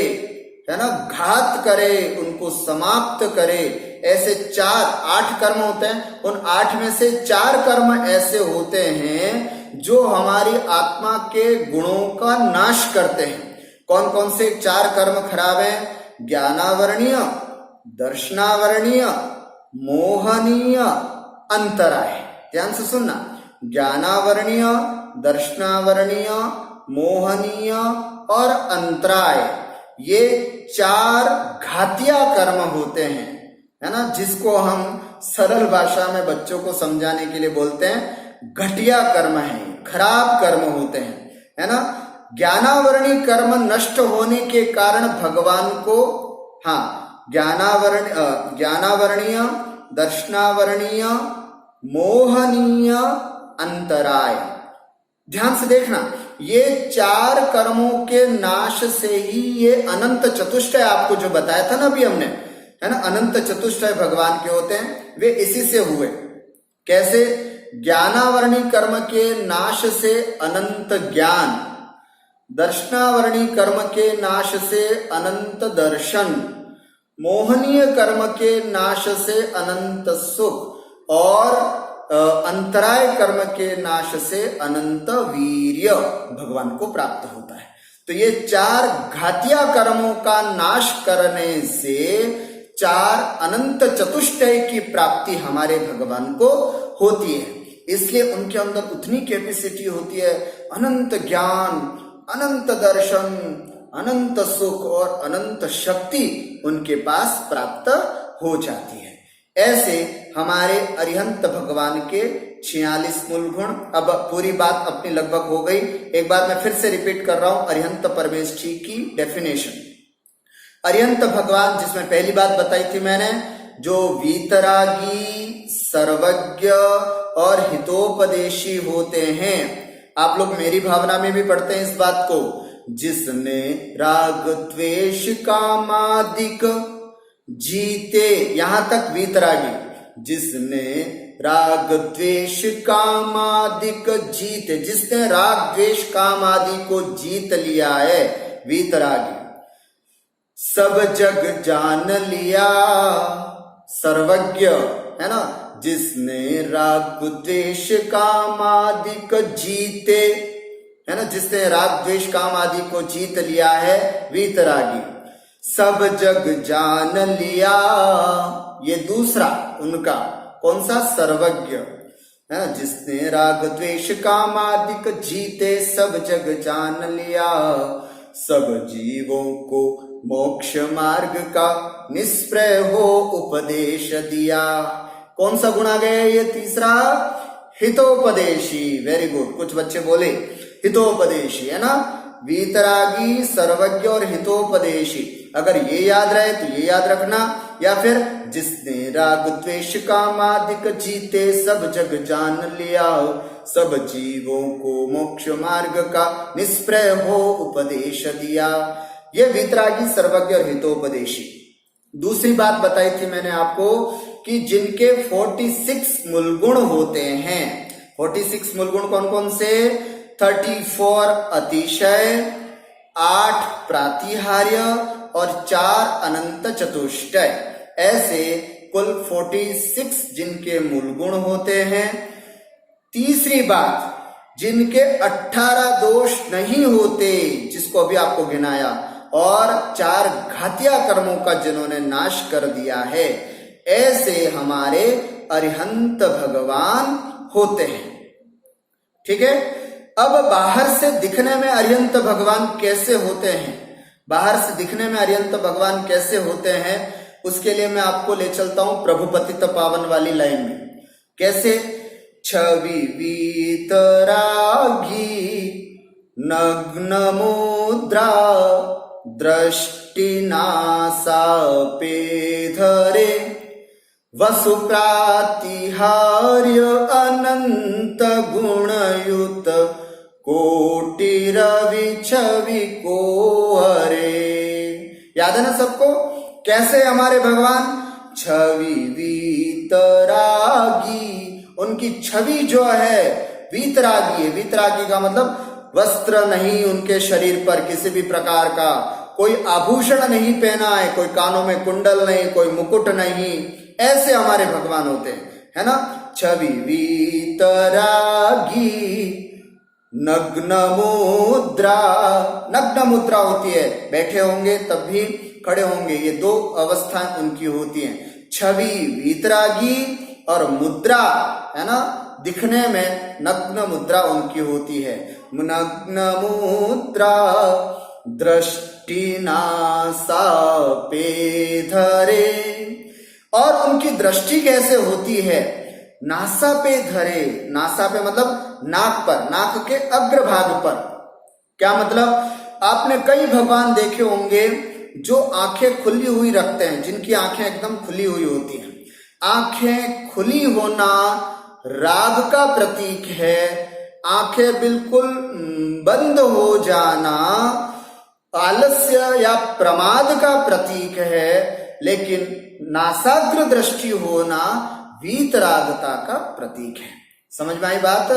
Speaker 1: है ना, घात करे, उनको समाप्त करे। ऐसे 8 कर्म होते हैं। उन 8 में से 4 कर्म ऐसे होते हैं जो हमारी आत्मा के गुणों का नाश करते हैं। कौन कौन से 4 कर्म खराब हैं? ज्ञानावरणीय, दर्शनावरणीय, मोहनीय, अंतराय। ध्यान से सुनना, ज्ञानावरणीय, दर्शनावरणीय, मोहनीय और अंतराय, ये 4 घातिया कर्म होते हैं, है ना, जिसको हम सरल भाषा में बच्चों को समझाने के लिए बोलते हैं घटिया कर्म है, खराब कर्म होते हैं, है ना। ज्ञानावरणीय कर्म नष्ट होने के कारण भगवान को, ज्ञानावरणीय, दर्शनावरणीय, मोहनीय, अंतराय। ध्यान से देखना, ये 4 कर्मों के नाश से ही ये अनंत चतुष्टय आपको जो बताया था ना अभी हमने, है ना, अनंत चतुष्टय भगवान के होते हैं, वे इसी से हुए। कैसे? ज्ञानावरणीय कर्म के नाश से अनंत ज्ञान, दर्शनावरणीय कर्म के नाश से अनंत दर्शन, मोहनीय कर्म के नाश से अनंत सुख और अंतराय कर्म के नाश से अनंत वीर्य भगवान को प्राप्त होता है। तो ये 4 घातिया कर्मों का नाश करने से 4 अनंत चतुष्टय की प्राप्ति हमारे भगवान को होती है। इसलिए उनके अंदर उतनी कैपेसिटी होती है, अनंत ज्ञान, अनंत दर्शन, अनंत सुख और अनंत शक्ति उनके पास प्राप्त हो जाती है। ऐसे हमारे अरिहंत भगवान के 46 मूल गुण। अब पूरी बात अपनी लगभग हो गई। एक बार मैं फिर से रिपीट कर रहा हूं अरिहंत परमेष्ठी की डेफिनेशन। अरिहंत भगवान, जिसमें पहली बात बताई थी मैंने, जो वीतरागी, सर्वज्ञ और हितोपदेशी होते हैं। आप लोग मेरी भावना में भी पढ़ते हैं इस बात को, जिसने राग द्वेष कामादिक जीते, यहां तक वीतरागी, जिसने राग द्वेष कामादिक जीते, जिसने राग द्वेष काम आदि को जीत लिया है, वीतरागी। सब जग जान लिया, सर्वज्ञ, है ना, जिसने राग द्वेष काम आदि को जीते, है ना, जिसने राग द्वेष काम आदि को जीत लिया है, वीतरागी। सब जग जान लिया, ये दूसरा उनका, कौन सा? सर्वज्ञ, है ना, जिसने राग द्वेष काम आदि को जीते, सब जग जान लिया, सब जीवों को मोक्ष मार्ग का निष्प्रय हो उपदेश दिया। कौन सा गुण आ गया? ये तीसरा, हितोपदेशी। वेरी गुड, कुछ बच्चे बोले हितोपदेशी, है ना, वीतरागी, सर्वज्ञ और हितोपदेशी। अगर ये याद रहे तो ये याद रखना, या फिर जिसने राग द्वेष काम आदि जीते, सब जग जान लिया, सब जीवों को मोक्ष मार्ग का निष्प्रय हो उपदेश दिया। ये वीतरागी, सर्वज्ञ और हितोपदेशी। दूसरी बात बताई थी मैंने आपको कि जिनके 46 मूल गुण होते हैं। 46 मूल गुण कौन कौन से? 34 अतिशय, 8 प्रातिहार्य और 4 अनंत चतुष्टय। ऐसे कुल 46 जिनके मूल गुण होते हैं। तीसरी बात, जिनके 18 दोष नहीं होते, जिसको अभी आपको गिनाया, और 4 घातिया कर्मों का जिन्होंने नाश कर दिया है, ऐसे हमारे अरिहंत भगवान होते हैं। ठीक है। अब बाहर से दिखने में अरिहंत भगवान कैसे होते हैं? बाहर से दिखने में अरिहंत भगवान कैसे होते हैं, उसके लिए मैं आपको ले चलता हूं प्रभु पतित पावन वाली लाइन में। कैसे? छवि वीतरागी नग्न मुद्रा दृष्टि नासा पे धरे वसु प्रातिहार्य अनंत गुणयुत कोटि रवि छवि को हरे। याद है ना सबको? कैसे हमारे भगवान? छवि वीतरागी, उनकी छवि जो है वीतरागी है। वीतरागी का मतलब वस्त्र नहीं उनके शरीर पर किसी भी प्रकार का, कोई आभूषण नहीं पहना है, कोई कानों में कुंडल नहीं, कोई मुकुट नहीं, ऐसे हमारे भगवान होते हैं, है ना। छवि वीतरागी नग्न मुद्रा, नग्न मुद्रा होती है, बैठे होंगे तब भी खड़े होंगे, ये दो अवस्थाएं उनकी होती हैं। छवि वीतरागी और मुद्रा, है ना, दिखने में नग्न मुद्रा उनकी होती है। नग्न मुद्रा दृष्टि नासा पे धरे, और उनकी दृष्टि कैसे होती है? नासा पे धरे, नासा पे मतलब नाक पर, नाक के अग्रभाग पर। क्या मतलब? आपने कई भगवान देखे होंगे जो आंखें खुली हुई रखते हैं, जिनकी आंखें एकदम खुली हुई होती हैं। आंखें खुली होना राग का प्रतीक है, आंखें बिल्कुल बंद हो जाना आलस्य या प्रमाद का प्रतीक है, लेकिन नासाग्र दृष्टि होना वीतरागता का प्रतीक है। समझ में आई बात,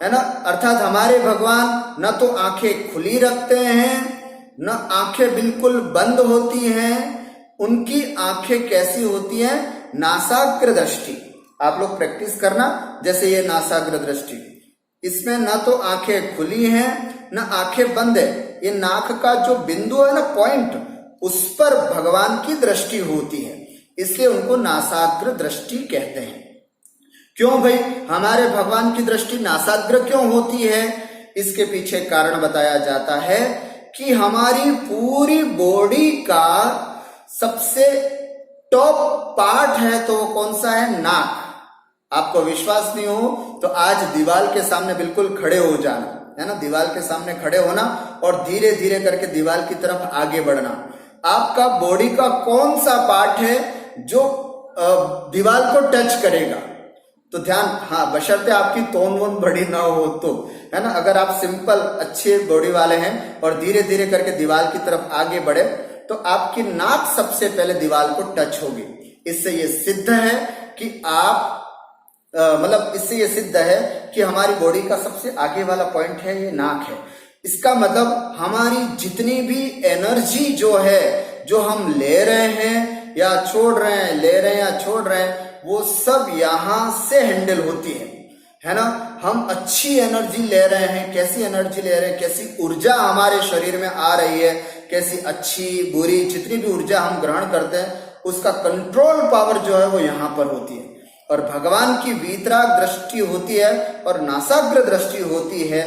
Speaker 1: है ना। अर्थात हमारे भगवान न तो आंखें खुली रखते हैं, न आंखें बिल्कुल बंद होती हैं, उनकी आंखें कैसी होती हैं? नासाग्र दृष्टि। आप लोग प्रैक्टिस करना, जैसे ये नासाग्र दृष्टि, इसमें न तो आंखें खुली हैं न आंखें बंद है, ये नाक का जो बिंदु है ना, पॉइंट, उस पर भगवान की दृष्टि होती है, इसलिए उनको नासाग्र दृष्टि कहते हैं। क्यों भाई हमारे भगवान की दृष्टि नासाग्र क्यों होती है? इसके पीछे कारण बताया जाता है कि हमारी पूरी बॉडी का सबसे टॉप पार्ट है तो वो कौन सा है? नाक। आपको विश्वास नहीं हो तो आज दीवार के सामने बिल्कुल खड़े हो जाना, है ना, दीवार के सामने खड़े होना और धीरे धीरे करके दीवार की तरफ आगे बढ़ना। आपका बॉडी का कौन सा पार्ट है जो दीवार को टच करेगा? तो ध्यान, हाँ, बशर्ते आपकी तोन वोन बड़ी ना हो तो, है ना। अगर आप सिंपल अच्छे बॉडी वाले हैं और धीरे धीरे करके दीवार की तरफ आगे बढ़े तो आपकी नाक सबसे पहले दीवार को टच होगी। इससे ये सिद्ध है कि आप इससे ये सिद्ध है कि हमारी बॉडी का सबसे आगे वाला पॉइंट है ये नाक है। इसका मतलब हमारी जितनी भी एनर्जी जो है, जो हम ले रहे हैं या छोड़ रहे हैं, ले रहे हैं या छोड़ रहे हैं, वो सब यहां से हैंडल होती है ना। हम अच्छी एनर्जी ले रहे हैं, कैसी एनर्जी ले रहे हैं, कैसी ऊर्जा हमारे शरीर में आ रही है, कैसी अच्छी बुरी जितनी भी ऊर्जा हम ग्रहण करते हैं, उसका कंट्रोल पावर जो है वो यहाँ पर होती है। और भगवान की वीतराग दृष्टि होती है और नासाग्र दृष्टि होती है।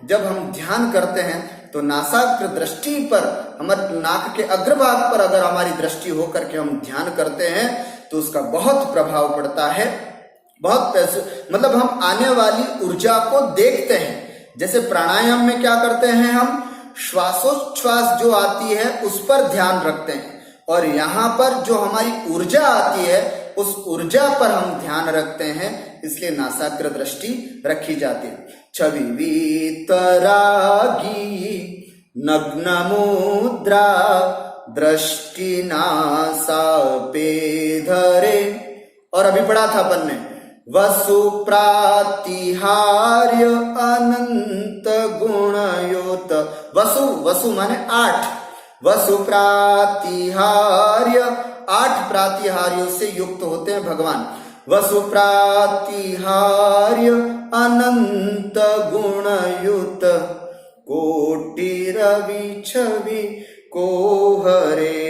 Speaker 1: जब हम ध्यान करते हैं तो नासाग्र दृष्टि पर, हमारे नाक के अग्रभाग पर अगर हमारी दृष्टि होकर के हम ध्यान करते हैं तो उसका बहुत प्रभाव पड़ता है। बहुत मतलब हम आने वाली ऊर्जा को देखते हैं। जैसे प्राणायाम में क्या करते हैं, हम श्वासोच्छ्वास जो आती है उस पर ध्यान रखते हैं, और यहाँ पर जो हमारी ऊर्जा आती है उस ऊर्जा पर हम ध्यान रखते हैं, इसलिए नासाग्र दृष्टि रखी जाती है। छवि वीतरागी नग्न मुद्रा दृष्टि नासा पे धरे, और अभी पढ़ा था अपन ने, वसु प्रातिहार्य अनंत गुणयुत। वसु, वसु माने 8, वसु प्रातिहार्य, 8 प्रातिहार्यों से युक्त होते हैं भगवान। वसु प्रातिहार्य अनंत गुणयुत कोटि रवि छवि को हरे।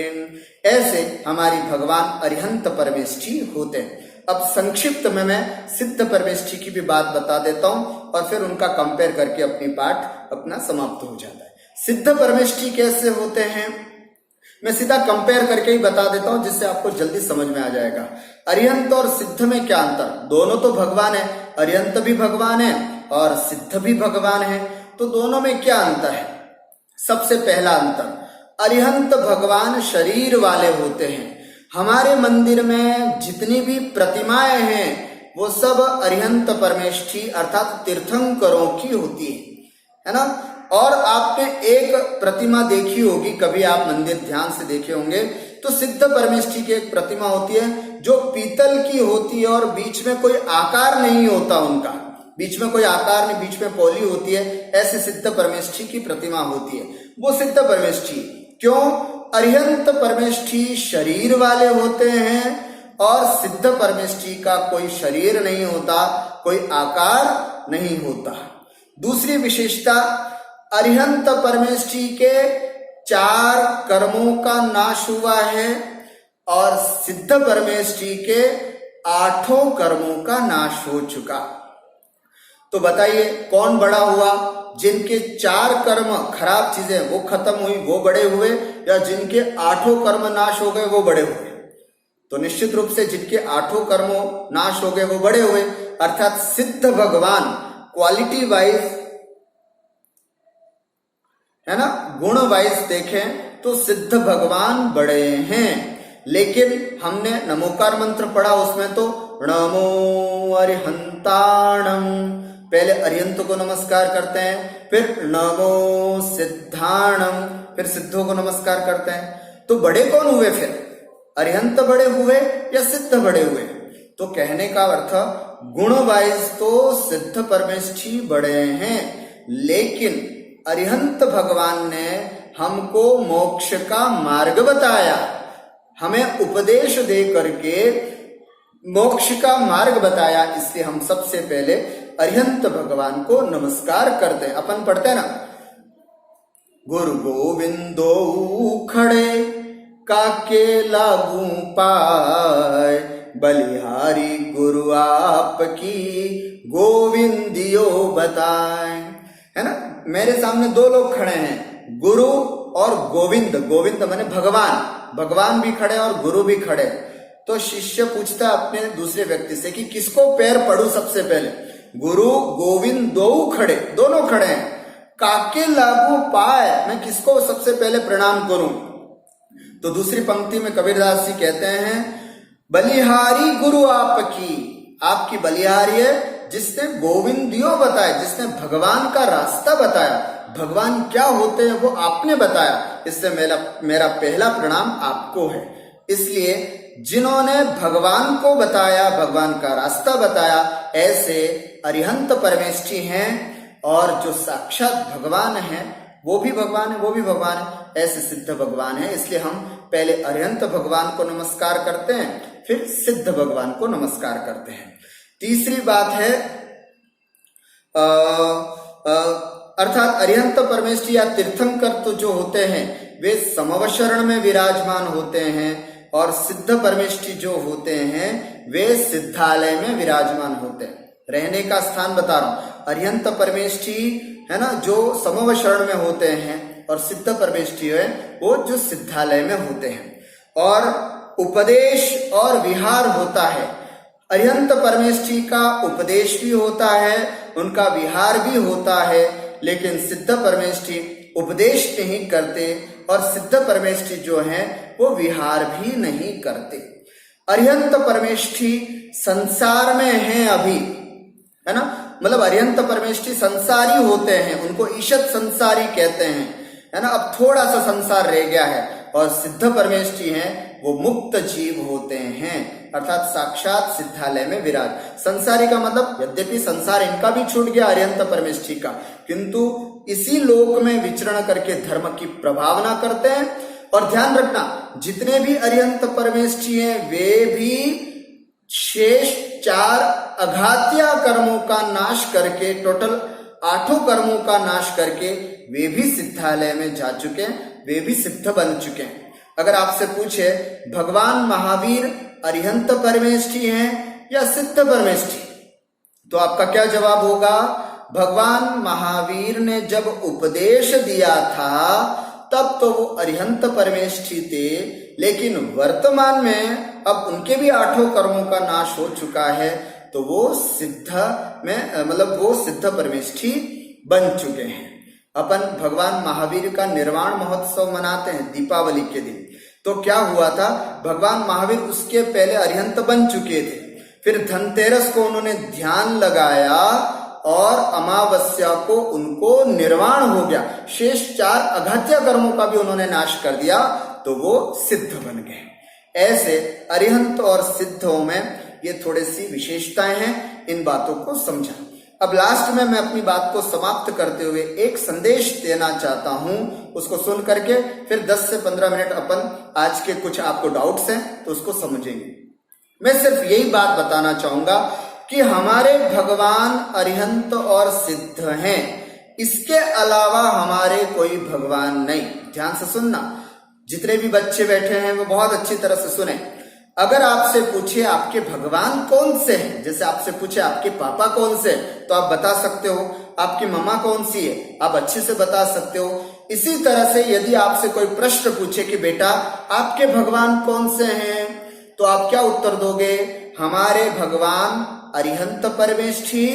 Speaker 1: ऐसे हमारी भगवान अरिहंत परमेष्ठी होते हैं। अब संक्षिप्त में मैं सिद्ध परमेष्ठी की भी बात बता देता हूं और फिर उनका कंपेयर करके अपनी पाठ अपना समाप्त हो जाता है। सिद्ध परमेष्ठी कैसे होते हैं, मैं सीधा कंपेयर करके ही बता देता हूं जिससे आपको जल्दी समझ में आ जाएगा। अरिहंत और सिद्ध में क्या अंतर, दोनों तो भगवान है, अरिहंत भी भगवान है और सिद्ध भी भगवान है, तो दोनों में क्या अंतर है। सबसे पहला अंतर, अरिहंत भगवान शरीर वाले होते हैं। हमारे मंदिर में जितनी भी प्रतिमाएं हैं वो सब अरिहंत परमेष्ठी अर्थात तीर्थंकरों की होती है ना। और आपने एक प्रतिमा देखी होगी, कभी आप मंदिर ध्यान से देखे होंगे, तो सिद्ध परमेष्ठी की एक प्रतिमा होती है जो पीतल की होती है और बीच में कोई आकार नहीं होता, उनका बीच में कोई आकार नहीं, बीच में पौली होती है, ऐसे सिद्ध परमेष्ठी की प्रतिमा होती है, वो सिद्ध परमेष्ठी। क्यों, अरिहंत परमेष्ठी शरीर वाले होते हैं और सिद्ध परमेष्ठी का कोई शरीर नहीं होता, कोई आकार नहीं होता। दूसरी विशेषता, अरिहंत परमेष्ठी के 4 कर्मों का नाश हुआ है और सिद्ध परमेष्ठी के 8 कर्मों का नाश हो चुका। तो बताइए कौन बड़ा हुआ, जिनके 4 कर्म खराब चीजें वो खत्म हुई वो बड़े हुए, या जिनके 8 कर्म नाश हो गए वो बड़े हुए। तो निश्चित रूप से जिनके 8 कर्मों नाश हो गए वो बड़े हुए, अर्थात सिद्ध भगवान क्वालिटी वाइज है ना, गुण वाइज देखें तो सिद्ध भगवान बड़े हैं। लेकिन हमने नमोकार मंत्र पढ़ा, उसमें तो नमो अरिहंताणम, पहले अरिहंत को नमस्कार करते हैं, फिर नमो सिद्धाणम, फिर सिद्धों को नमस्कार करते हैं। तो बड़े कौन हुए फिर, अरिहंत बड़े हुए या सिद्ध बड़े हुए। तो कहने का अर्थ गुण वाइज तो सिद्ध परमेष्ठी बड़े हैं, लेकिन अरिहंत भगवान ने हमको मोक्ष का मार्ग बताया, हमें उपदेश दे करके मोक्ष का मार्ग बताया, इसलिए हम सबसे पहले अरिहंत भगवान को नमस्कार करते हैं। अपन पढ़ते हैं ना, गुरु गोविंदो खड़े काके लागू पाए, बलिहारी गुरु आपकी गोविंदियो बताए। है ना, मेरे सामने 2 लोग खड़े हैं, गुरु और गोविंद। गोविंद माने भगवान, भगवान भी खड़े और गुरु भी खड़े। तो शिष्य पूछता अपने दूसरे व्यक्ति से कि किसको पैर पड़ू सबसे पहले। गुरु गोविंद दो खड़े, दोनों खड़े हैं, काके लागू पाए, मैं किसको सबसे पहले प्रणाम करूं। तो दूसरी पंक्ति में कबीरदास जी कहते हैं, बलिहारी गुरु आपकी, आपकी बलिहारी है जिसने गोविंदियो बताया, जिसने भगवान का रास्ता बताया, भगवान क्या होते हैं वो आपने बताया, इससे मेरा पहला प्रणाम आपको है। इसलिए जिन्होंने भगवान को बताया, भगवान का रास्ता बताया, ऐसे अरिहंत परमेष्ठी हैं, और जो साक्षात भगवान है वो भी भगवान है, वो भी भगवान है, ऐसे सिद्ध भगवान है। इसलिए हम पहले अरिहंत भगवान को नमस्कार करते हैं, फिर सिद्ध भगवान को नमस्कार करते हैं। तीसरी बात है अर्थात अरिहंत परमेष्ठी या तीर्थंकर तो जो होते हैं वे समवशरण में विराजमान होते हैं, और सिद्ध परमेष्ठी जो होते हैं वे सिद्धालय में विराजमान होते हैं। रहने का स्थान बता रहा हूं, अरिहंत परमेष्ठी है ना जो समवशरण में होते हैं, और सिद्ध परमेष्ठी है वो जो सिद्धालय में होते हैं। और उपदेश और विहार होता है, अरिहंत परमेष्ठी का उपदेश भी होता है, उनका विहार भी होता है, लेकिन सिद्ध परमेष्ठी उपदेश नहीं करते और सिद्ध परमेष्ठी जो हैं वो विहार भी नहीं करते। अरिहंत परमेष्ठी संसार में हैं अभी, है ना, मतलब अरिहंत परमेष्ठी संसारी होते हैं, उनको ईशत संसारी कहते हैं, है ना, अब थोड़ा सा संसार रह गया है। और सिद्ध परमेष्ठी हैं वो मुक्त जीव होते हैं, अर्थात साक्षात सिद्धालय में विराज। संसारी का मतलब यद्यपि संसार इनका भी छूट गया अरिहंत परमेष्ठी का, किंतु इसी लोक में विचरण करके धर्म की प्रभावना करते हैं। और ध्यान रखना, जितने भी अरिहंत परमेष्ठी हैं वे भी शेष 4 अघात्या कर्मों का नाश करके, टोटल 8 कर्मों का नाश करके वे भी सिद्धालय में जा चुके हैं, वे भी सिद्ध बन चुके हैं। अगर आपसे पूछे भगवान महावीर अरिहंत परमेष्ठी हैं या सिद्ध परमेष्ठी, तो आपका क्या जवाब होगा? भगवान महावीर ने जब उपदेश दिया था तब तो वो अरिहंत परमेष्ठी थे, लेकिन वर्तमान में अब उनके भी 8 कर्मों का नाश हो चुका है, तो वो सिद्ध में मतलब वो सिद्ध परमेष्ठी बन चुके हैं। अपन भगवान महावीर का निर्वाण महोत्सव मनाते हैं दीपावली के दिन। तो क्या हुआ था, भगवान महावीर उसके पहले अरिहंत बन चुके थे, फिर धनतेरस को उन्होंने ध्यान लगाया और अमावस्या को उनको निर्वाण हो गया, शेष 4 अघात्य कर्मों का भी उन्होंने नाश कर दिया, तो वो सिद्ध बन गए। ऐसे अरिहंत और सिद्धों में ये थोड़ी सी विशेषताएं हैं, इन बातों को समझा। अब लास्ट में मैं अपनी बात को समाप्त करते हुए एक संदेश देना चाहता हूं, उसको सुन करके फिर 10 से 15 मिनट अपन आज के कुछ आपको डाउट्स हैं तो उसको समझेंगे। मैं सिर्फ यही बात बताना चाहूंगा कि हमारे भगवान अरिहंत और सिद्ध हैं, इसके अलावा हमारे कोई भगवान नहीं। ध्यान से सुनना, जितने भी बच्चे बैठे हैं वो बहुत अच्छी तरह से सुने। अगर आपसे पूछे आपके भगवान कौन से हैं, जैसे आपसे पूछे आपके पापा कौन से, तो आप बता सकते हो। आपकी मम्मा कौन सी है, आप अच्छे से बता सकते हो। इसी तरह से यदि आपसे कोई प्रश्न पूछे कि बेटा आपके भगवान कौन से हैं, तो आप क्या उत्तर दोगे? हमारे भगवान अरिहंत परमेष्ठी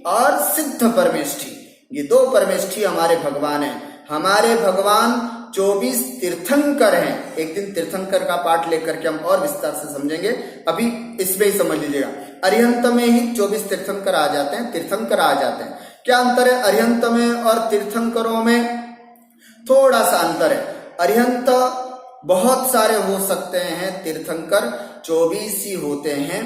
Speaker 1: और सिद्ध परमेष्ठी, ये 2 परमेष्ठी हमारे भगवान हैं। हमारे भगवान 24 तीर्थंकर हैं। एक दिन तीर्थंकर का पाठ लेकर के हम और विस्तार से समझेंगे, अभी इसमें ही समझ लीजिएगा। अरिहंत में ही 24 तीर्थंकर आ जाते हैं, तीर्थंकर आ जाते हैं। क्या अंतर है अरिहंत में और तीर्थंकरों में? थोड़ा सा अंतर है। अरिहंत बहुत सारे हो सकते हैं, तीर्थंकर 24 ही होते हैं।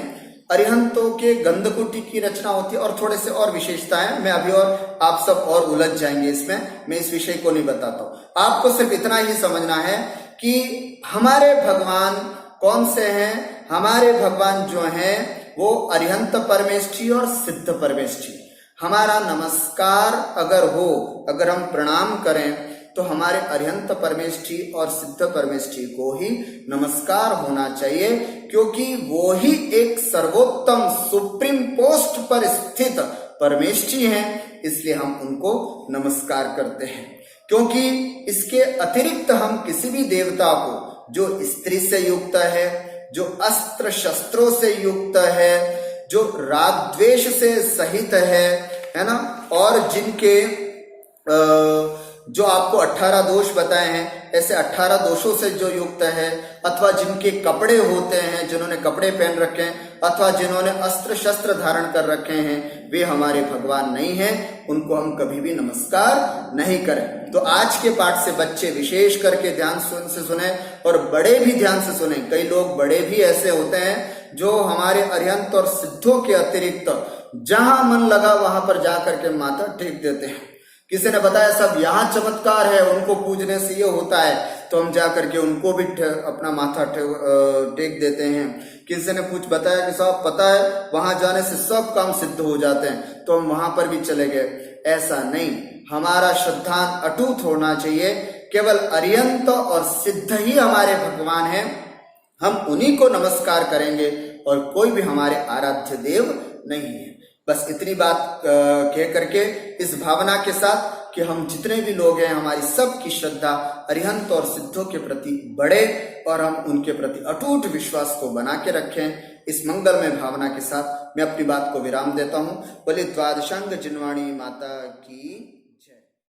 Speaker 1: अरिहंतों के गंधकुटी की रचना होती है और थोड़े से और विशेषताएं, मैं अभी और आप सब और उलझ जाएंगे इसमें, मैं इस विषय को नहीं बताता हूं। आपको सिर्फ इतना ही समझना है कि हमारे भगवान कौन से हैं। हमारे भगवान जो हैं वो अरिहंत परमेष्ठी और सिद्ध परमेष्ठी। हमारा नमस्कार अगर हो, अगर हम प्रणाम करें, तो हमारे अरिहंत परमेष्ठी और सिद्ध परमेष्ठी को ही नमस्कार होना चाहिए, क्योंकि वो ही एक सर्वोत्तम सुप्रीम पोस्ट पर स्थित परमेष्ठी हैं, इसलिए हम उनको नमस्कार करते हैं। क्योंकि इसके अतिरिक्त हम किसी भी देवता को जो स्त्री से युक्त है, जो अस्त्र शस्त्रों से युक्त है, जो राग द्वेष से सहित है ना, और जिनके जो आपको 18 दोष बताए हैं, ऐसे 18 दोषों से जो युक्त है, अथवा जिनके कपड़े होते हैं, जिन्होंने कपड़े पहन रखे हैं, अथवा जिन्होंने अस्त्र शस्त्र धारण कर रखे हैं, वे हमारे भगवान नहीं हैं, उनको हम कभी भी नमस्कार नहीं करें। तो आज के पाठ से बच्चे विशेष करके ध्यान से सुने और बड़े भी ध्यान से सुने। कई लोग बड़े भी ऐसे होते हैं जो हमारे अरिहंत और सिद्धों के अतिरिक्त जहां मन लगा वहां पर जाकर के माथा टेक देते हैं। किसी ने बताया सब यहाँ चमत्कार है, उनको पूजने से ये होता है, तो हम जाकर के उनको भी अपना माथा टेक देते हैं। किसी ने बताया कि साहब पता है वहां जाने से सब काम सिद्ध हो जाते हैं, तो हम वहां पर भी चले गए। ऐसा नहीं, हमारा श्रद्धा अटूट होना चाहिए। केवल अरिहंत और सिद्ध ही हमारे भगवान हैं, हम उन्हीं को नमस्कार करेंगे और कोई भी हमारे आराध्य देव नहीं है। बस इतनी बात कह करके इस भावना के साथ कि हम जितने भी लोग हैं, हमारी सबकी श्रद्धा अरिहंत और सिद्धों के प्रति बढ़े और हम उनके प्रति अटूट विश्वास को बना के रखें। इस मंगलमय भावना के साथ मैं अपनी बात को विराम देता हूं। बोले द्वादशांग जिनवाणी माता की।